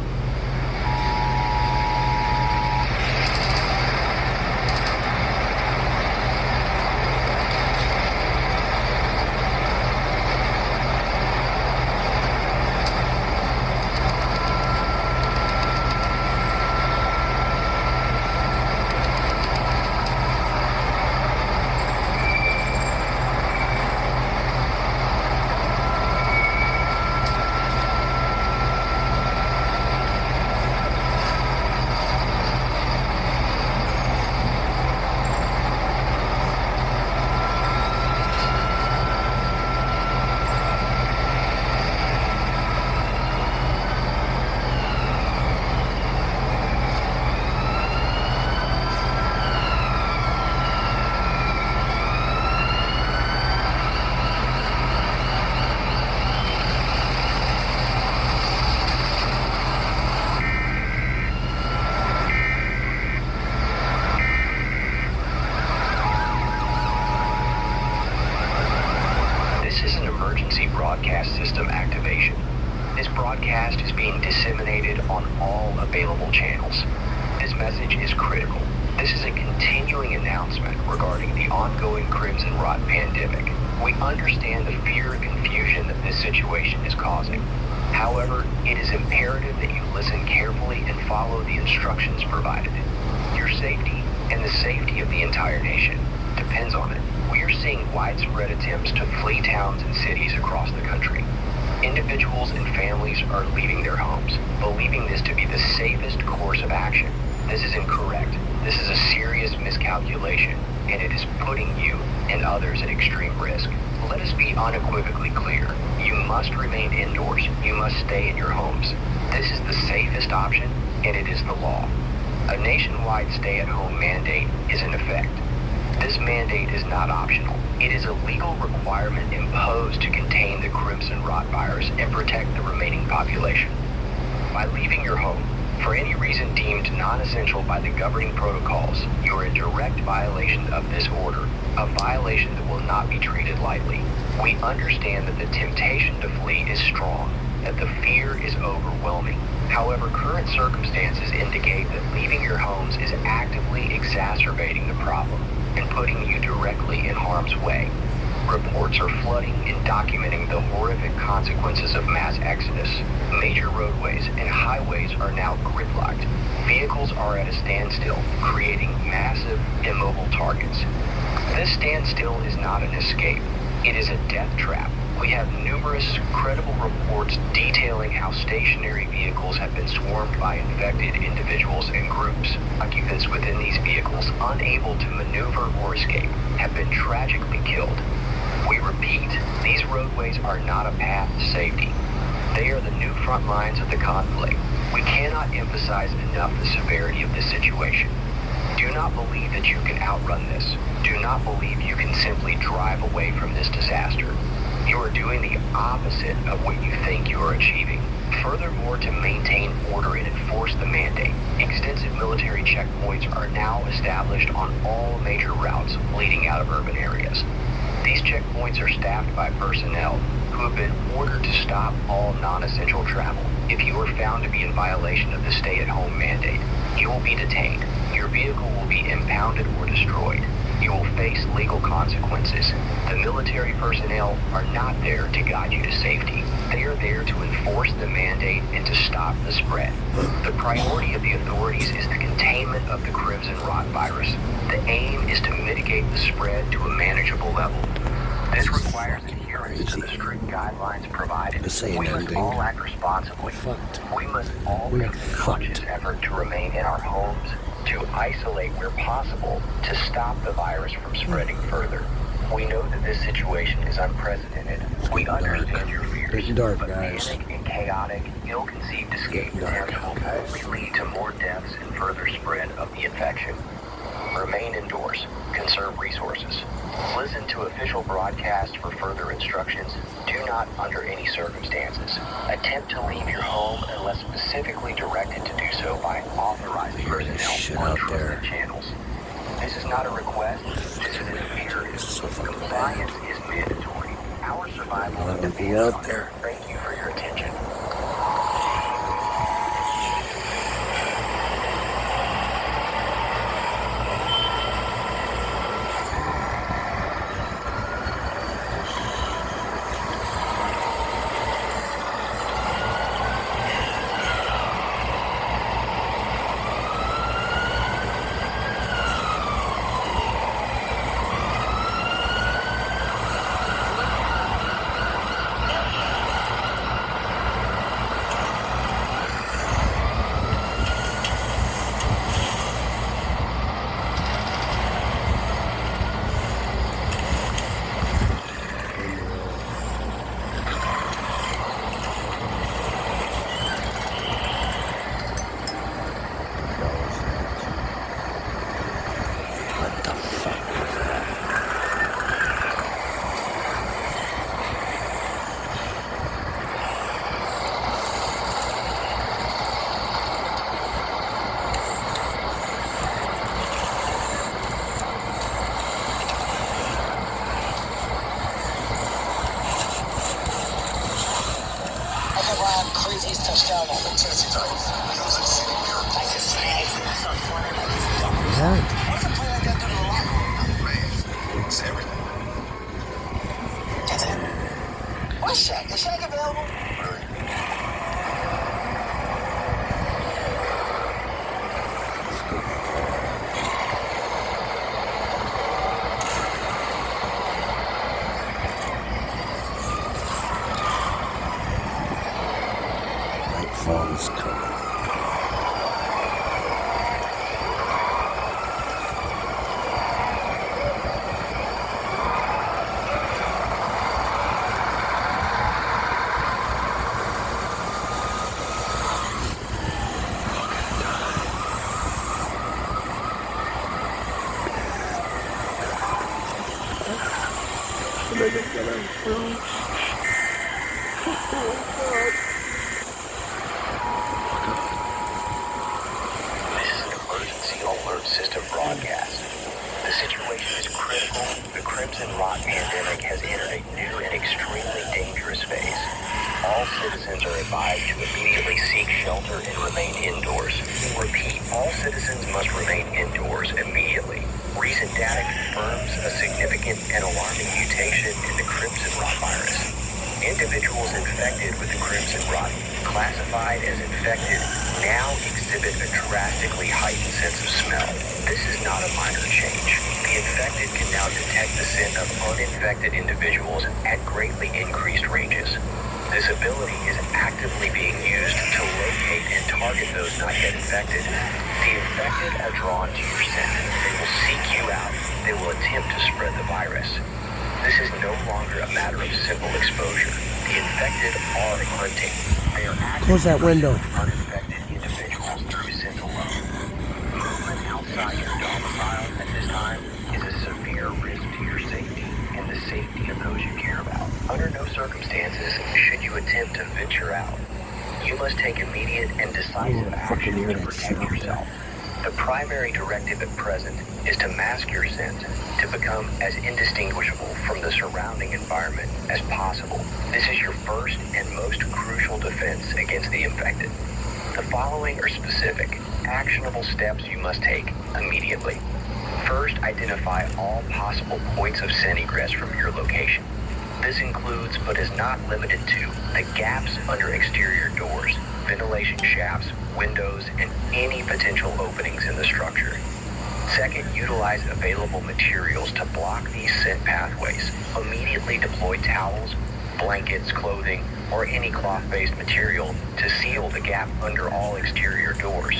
Broadcast system activation. This broadcast is being disseminated on all available channels. This message is critical. This is a continuing announcement regarding the ongoing Crimson Rot pandemic. We understand the fear and confusion that this situation is causing. However, it is imperative that you listen carefully and follow the instructions provided. Your safety and the safety of the entire nation depends on it. We are seeing widespread attempts to flee towns and cities across the country. Individuals and families are leaving their homes, believing this to be the safest course of action. This is incorrect. This is a serious miscalculation, and it is putting you and others at extreme risk. Let us be unequivocally clear. You must remain indoors. You must stay in your homes. This is the safest option, and it is the law. A nationwide stay-at-home mandate is in effect. This mandate is not optional. It is a legal requirement imposed to contain the crimson rot virus and protect the remaining population. By leaving your home, for any reason deemed non-essential by the governing protocols, you are in direct violation of this order, a violation that will not be treated lightly. We understand that the temptation to flee is strong, that the fear is overwhelming. However, current circumstances indicate that leaving your homes is actively exacerbating the problem and putting you directly in harm's way. Reports are flooding and documenting the horrific consequences of mass exodus. Major roadways and highways are now gridlocked. Vehicles are at a standstill, creating massive immobile targets. This standstill is not an escape. It is a death trap. We have numerous credible reports detailing how stationary vehicles have been swarmed by infected individuals and groups. Occupants within these vehicles, unable to maneuver or escape, have been tragically killed. We repeat, these roadways are not a path to safety. They are the new front lines of the conflict. We cannot emphasize enough the severity of this situation. Do not believe that you can outrun this. Do not believe you can simply drive away from this disaster. You are doing the opposite of what you think you are achieving. Furthermore, to maintain order and enforce the mandate, extensive military checkpoints are now established on all major routes leading out of urban areas. These checkpoints are staffed by personnel who have been ordered to stop all non-essential travel. If you are found to be in violation of the stay-at-home mandate, you will be detained. Your vehicle will be impounded or destroyed. You will face legal consequences. The military personnel are not there to guide you to safety. They are there to enforce the mandate and to stop the spread. The priority of the authorities is the containment of the crimson rot virus. The aim is to mitigate the spread to a manageable level. This requires adherence to the strict guidelines provided. We must all act responsibly. We must all make a conscious effort to remain in our homes, to isolate where possible, to stop the virus from spreading further. We know that this situation is unprecedented. We understand your fears, dark, but guys. panic and chaotic, ill-conceived escape attempts will only lead to more deaths and further spread of the infection. Remain indoors. Conserve resources. Listen to official broadcasts for further instructions. Do not, under any circumstances, attempt to leave your home unless specifically directed to do so by authorized personnel on trusted channels. This is not a request. This is an imperative. Compliance is mandatory. Our survival depends on it. Thank you for your attention. Craziest touchdown ever. Tennessee Titans. Kansas City, New York. Yeah. What does a play like that do to the locker room? Man, it's everything. That's it. Where's Shaq? Is Shaq available? Nightfall is coming. gonna get him through. This is an emergency alert system broadcast. The situation is critical. The Crimson Rot pandemic has entered a new and extremely dangerous phase. All citizens are advised to immediately seek shelter and remain indoors. Repeat, all citizens must remain indoors immediately. Recent data confirms a significant and alarming mutation in the Crimson Rot virus. Individuals infected with the Crimson Rot, classified as infected, now exhibit a drastically heightened sense of smell. This is not a minor change. The infected can now detect the scent of uninfected individuals at greatly increased ranges. This ability is actively being used to locate and target those not yet infected. The infected are drawn to your scent. They will seek you out. They will attempt to spread the virus. This is no longer a matter of simple exposure. The infected are hunting. They are Close that window. uninfected individuals through scent alone. Movement outside your domicile at this time is a severe risk to your safety and the safety of those you care about. Under no circumstances should you attempt to venture out. You must take immediate and decisive action to protect yourself. The primary directive at present is to mask your scent to become as indistinguishable from the surrounding environment as possible. This is your first and most crucial defense against the infected. The following are specific, actionable steps you must take immediately. First, identify all possible points of scent egress from your location. This includes, but is not limited to, the gaps under exterior doors, ventilation shafts, windows, and any potential openings in the structure. Second, utilize available materials to block these scent pathways. Immediately deploy towels, blankets, clothing, or any cloth-based material to seal the gap under all exterior doors.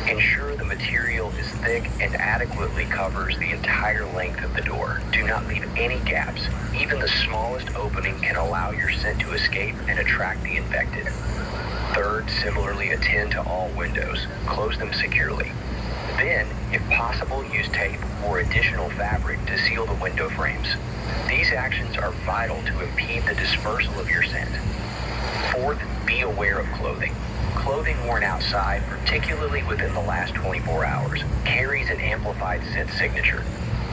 Ensure the material is thick and adequately covers the entire length of the door. Do not leave any gaps. Even the smallest opening can allow your scent to escape and attract the infected. Third, similarly attend to all windows. Close them securely. Then, if possible, use tape or additional fabric to seal the window frames. These actions are vital to impede the dispersal of your scent. Fourth, be aware of clothing. Clothing worn outside, particularly within the last 24 hours, carries an amplified scent signature.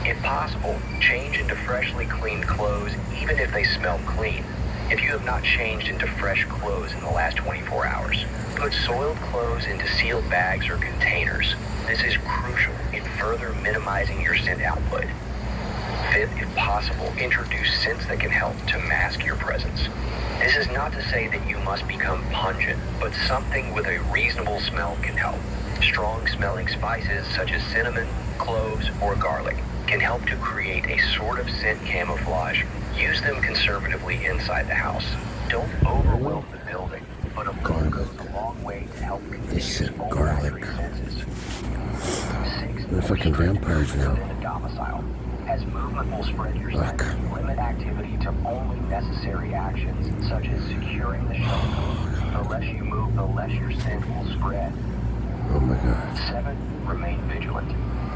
If possible, change into freshly cleaned clothes even if they smell clean. If you have not changed into fresh clothes in the last 24 hours, put soiled clothes into sealed bags or containers. This is crucial in further minimizing your scent output. Fifth, if possible, introduce scents that can help to mask your presence. This is not to say that you must become pungent, but something with a reasonable smell can help. Strong-smelling spices such as cinnamon, cloves, or garlic can help to create a sort of scent camouflage. Use them conservatively inside the house. Don't overwhelm the building, but a little goes a long way to help confuse olfactory senses. They're fucking vampires now. Domicile. As movement will spread your scent, limit activity to only necessary actions, such as securing the shelter. The less you move, the less your scent will spread. Oh my God. 7, remain vigilant.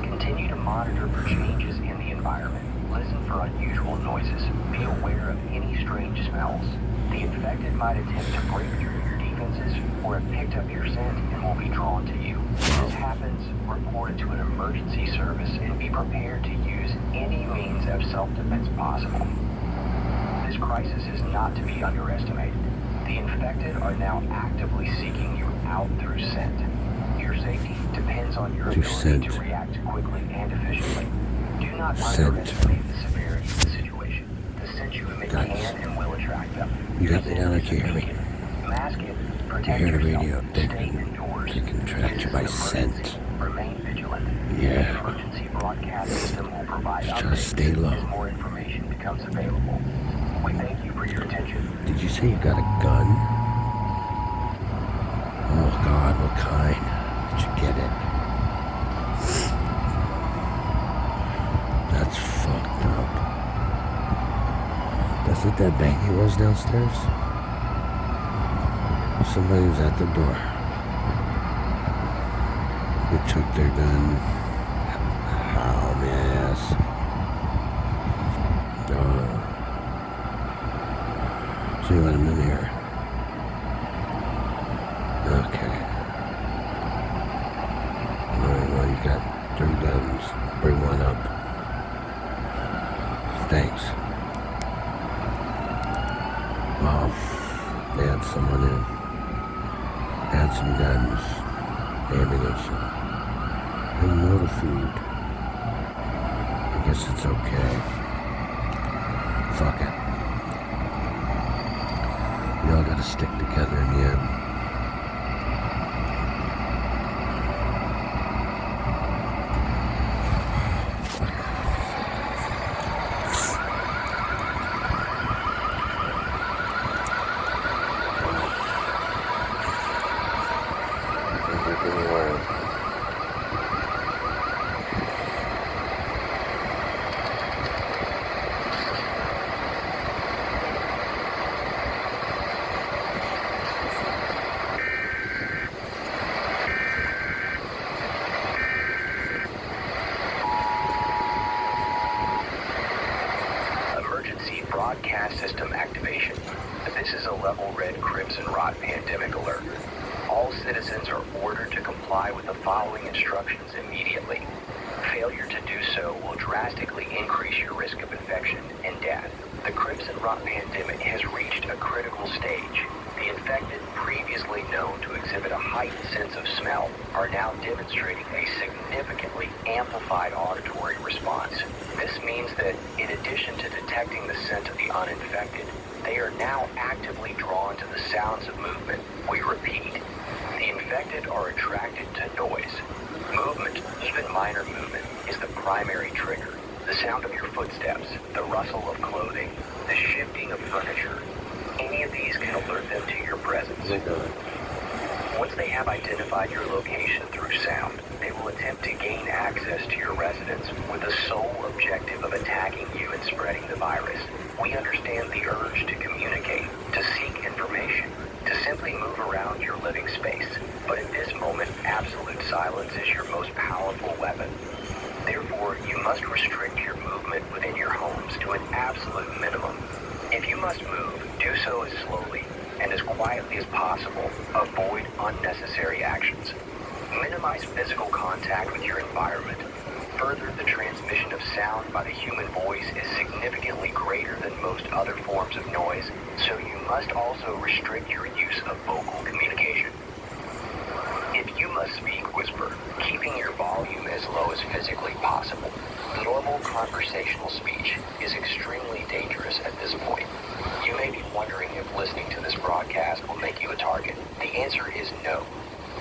Continue to monitor for changes in the environment. Listen for unusual noises. Be aware of any strange smells. The infected might attempt to break through your defenses or have picked up your scent and will be drawn to you. If this happens, report it to an emergency service and be prepared to use any means of self-defense possible. This crisis is not to be underestimated. The infected are now actively seeking you out through scent. Your safety depends on your ability to react quickly and efficiently. Do not underestimate the severity of the situation. The scent you emit can and will attract them. You got me down, I can't hear me. Mask it, You protect hear the yourself, radio, they stay indoors. can track you by scent. Remain vigilant. Yeah. The emergency broadcast system will provide Just try to updates stay low. as more information becomes available. We thank you for your attention. Did you say you got a gun? Oh God, what kind? Did you get it? That's fucked up. That's what that banging was downstairs? Somebody was at the door. They took their gun. How, may I ask? See what I'm in here. Okay. Alright, well, you got 3 guns. Bring one up. Thanks. Well, they had someone in. They had some guns, ammunition, and motor food. I guess it's okay. Fuck it. We all gotta stick together in the end. Emergency broadcast system activation. This is a level red Crimson Rot pandemic alert. All citizens are ordered to comply with the following instructions immediately. Failure to do so will drastically increase your risk of infection and death. The Crimson Rot pandemic has reached a critical stage. The infected, previously known to exhibit a heightened sense of smell, are now demonstrating a significantly amplified auditory response. This means that, in addition to detecting the scent of the uninfected, they are now actively drawn to the sounds of movement. We repeat, the infected are attracted to noise. Movement, even minor movement, is the primary trigger. The sound of your footsteps, the rustle of clothing, the shifting of furniture. Any of these can alert them to your presence. Once they have identified your location through sound, they will attempt to gain access to your residence with the sole objective of attacking you and spreading the virus. We understand the urge to communicate, to seek information, to simply move around your living space. But at this moment, absolute silence is your most powerful weapon. Therefore, you must restrict your movement within your homes to an absolute minimum. If you must move, do so as slowly and as quietly as possible. Avoid unnecessary actions. Minimize physical contact with your environment. Further, the transmission of sound by the human voice is significantly greater than most other forms of noise, so you must also restrict your use of vocal communication. If you must speak, whisper, keeping your volume as low as physically possible. Normal conversational speech is extremely dangerous at this point. You may be wondering if listening to this broadcast will make you a target. The answer is no.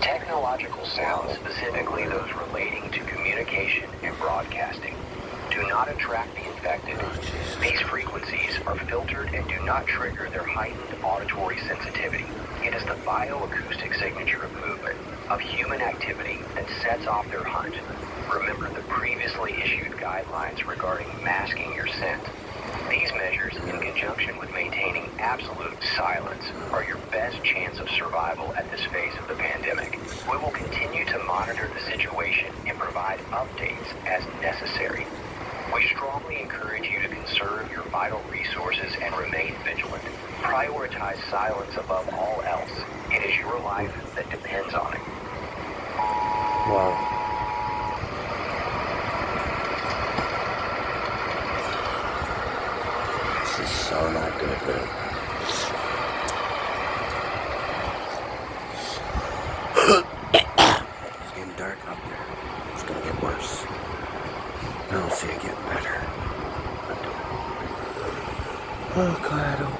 Technological sounds, specifically those relating to communication and broadcasting, do not attract the infected. These frequencies are filtered and do not trigger their heightened auditory sensitivity. It is the bioacoustic signature of movement, of human activity, that sets off their hunt. Remember the previously issued guidelines regarding masking your scent. These measures, in conjunction with maintaining absolute silence, are your best chance of survival at this phase of the pandemic. We will continue to monitor the situation and provide updates as necessary. We strongly encourage you to conserve your vital resources and remain vigilant. Prioritize silence above all else. It is your life that depends on it. Wow. This is so not good, man. It's getting dark out there. It's gonna get worse. I don't see it getting better. I don't. Oh, God, I don't.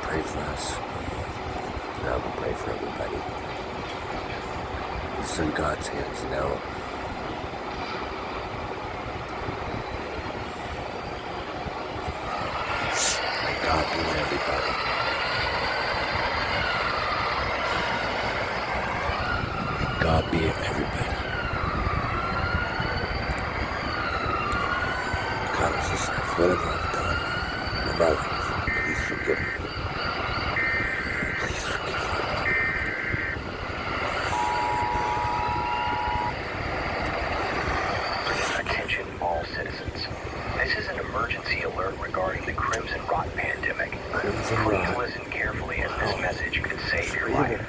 Pray for us. And I will pray for everybody. It's in God's hands now. May God be with everybody. May God be with everybody. God is just like, whatever I've done in my life, please forgive me. Please forgive me. Attention all citizens. This is an emergency alert regarding the Crimson Rot pandemic. Crimson Please Rot. listen carefully as this message could save your life.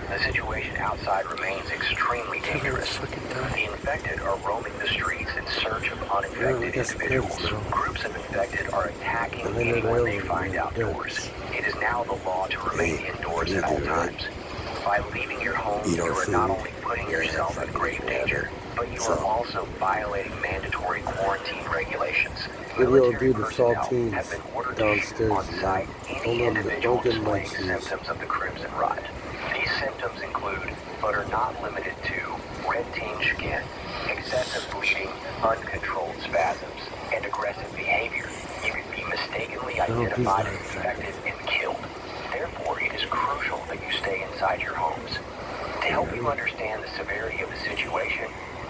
The situation outside remains extremely dangerous. The infected are roaming the streets in search of uninfected individuals. Groups of infected are attacking anyone they find outdoors. It is now the law to remain indoors at all times. By leaving your home, you are not only putting yourself in grave danger, but you are also violating mandatory quarantine regulations. Military personnel have been ordered to shoot on sight any individual displaying symptoms of the Crimson Rot. These symptoms include, but are not limited to, red-tinged skin, excessive bleeding, uncontrolled spasms, and aggressive behavior. You can be mistakenly identified as infected and killed. Therefore, it is crucial that you stay inside your homes. To help you understand the severity of the situation,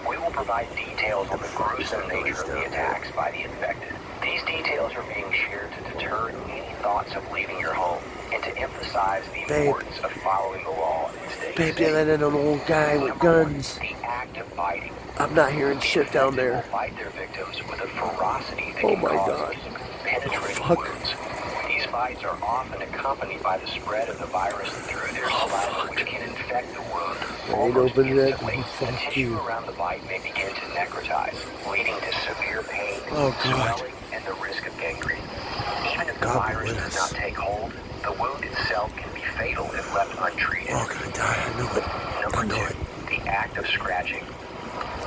we will provide details on the gruesome nature of the attacks by the infected. These details are being shared to deter any thoughts of leaving your home and to emphasize the importance of following the law and staying safe. Babe, yelling at an old guy with guns. The act of biting. I'm not hearing shit down there. Will bite their victims with a ferocity that Oh can my cause God. deep, penetrating Fuck. wounds. These bites are often accompanied by the spread of the virus through their saliva, which can infect the wound Ain't almost open that. instantly. Fuck The tissue you. around the bite may begin to necrotize, leading to severe pain, Oh, God. swelling, and the risk of gangrene. Even if the God be virus with does us. not take hold, the wound itself can be fatal if left untreated. Oh, I'm gonna die. I know it. Number I know 2, it. the act of scratching.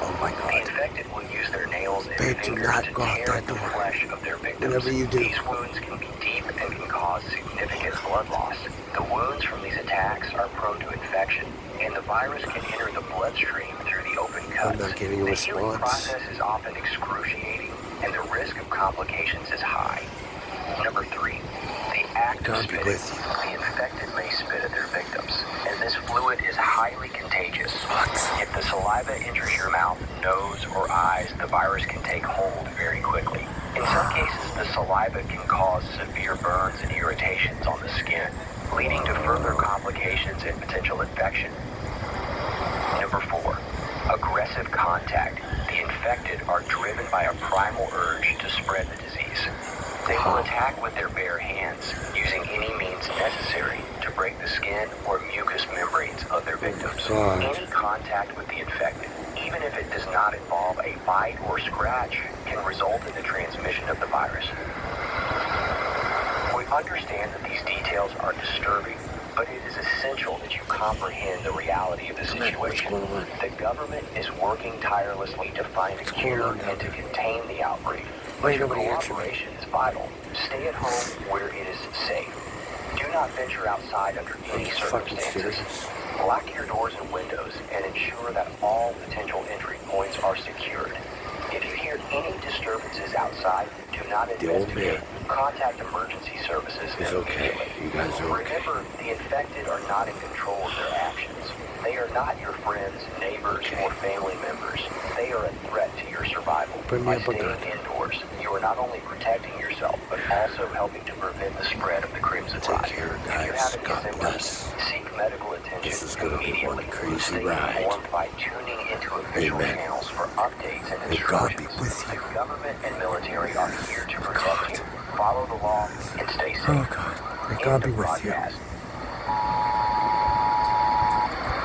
Oh my The God. infected will use their nails and Babe, do fingers not to go out tear that at the door. flesh of their victims. Whatever you do. These wounds can be deep and can cause significant blood loss. The wounds from these attacks are prone to infection, and the virus can enter the bloodstream through the open cuts. I'm not getting a The healing response. process is often excruciating, and the risk of complications is high. Number 3, the act of God be spitting. with you. The infected may spit at their victims, and this fluid is highly contagious. What? If the saliva enters your mouth, nose, or eyes, the virus can take hold very quickly. In some cases, the saliva can cause severe burns and irritations on the skin, leading to further complications and potential infection. Number 4, aggressive contact. The infected are driven by a primal urge to spread the disease. They will attack with their bare hands, using any means necessary to break the skin or mucous membranes of their victims. God. Any contact with the infected, even if it does not involve a bite or scratch, can result in the transmission of the virus. We understand that these details are disturbing, but it is essential that you comprehend the reality of the situation. The government is working tirelessly to find a cure and to contain the outbreak. But your cooperation is vital. Stay at home where it is safe. Do not venture outside under any circumstances. Lock your doors and windows and ensure that all potential entry points are secured. If you hear any disturbances outside, do not investigate. Contact emergency services immediately. You guys are okay. Remember, the infected are not in control of their actions. They are not your friends, neighbors, or family members. They are a threat to your survival. Bring me By up a staying gun. indoors, you are not only protecting yourself, but also helping to prevent the spread of the Crimson Rot. Take care, If you guys. have any God symptoms, bless. seek medical attention This is gonna be one immediately. crazy Stay ride. informed by tuning into official Amen. channels for updates and May God instructions. be with you. The government and military are here to protect God. you. Follow the law and stay safe. Oh God. May God End be of with you. broadcast.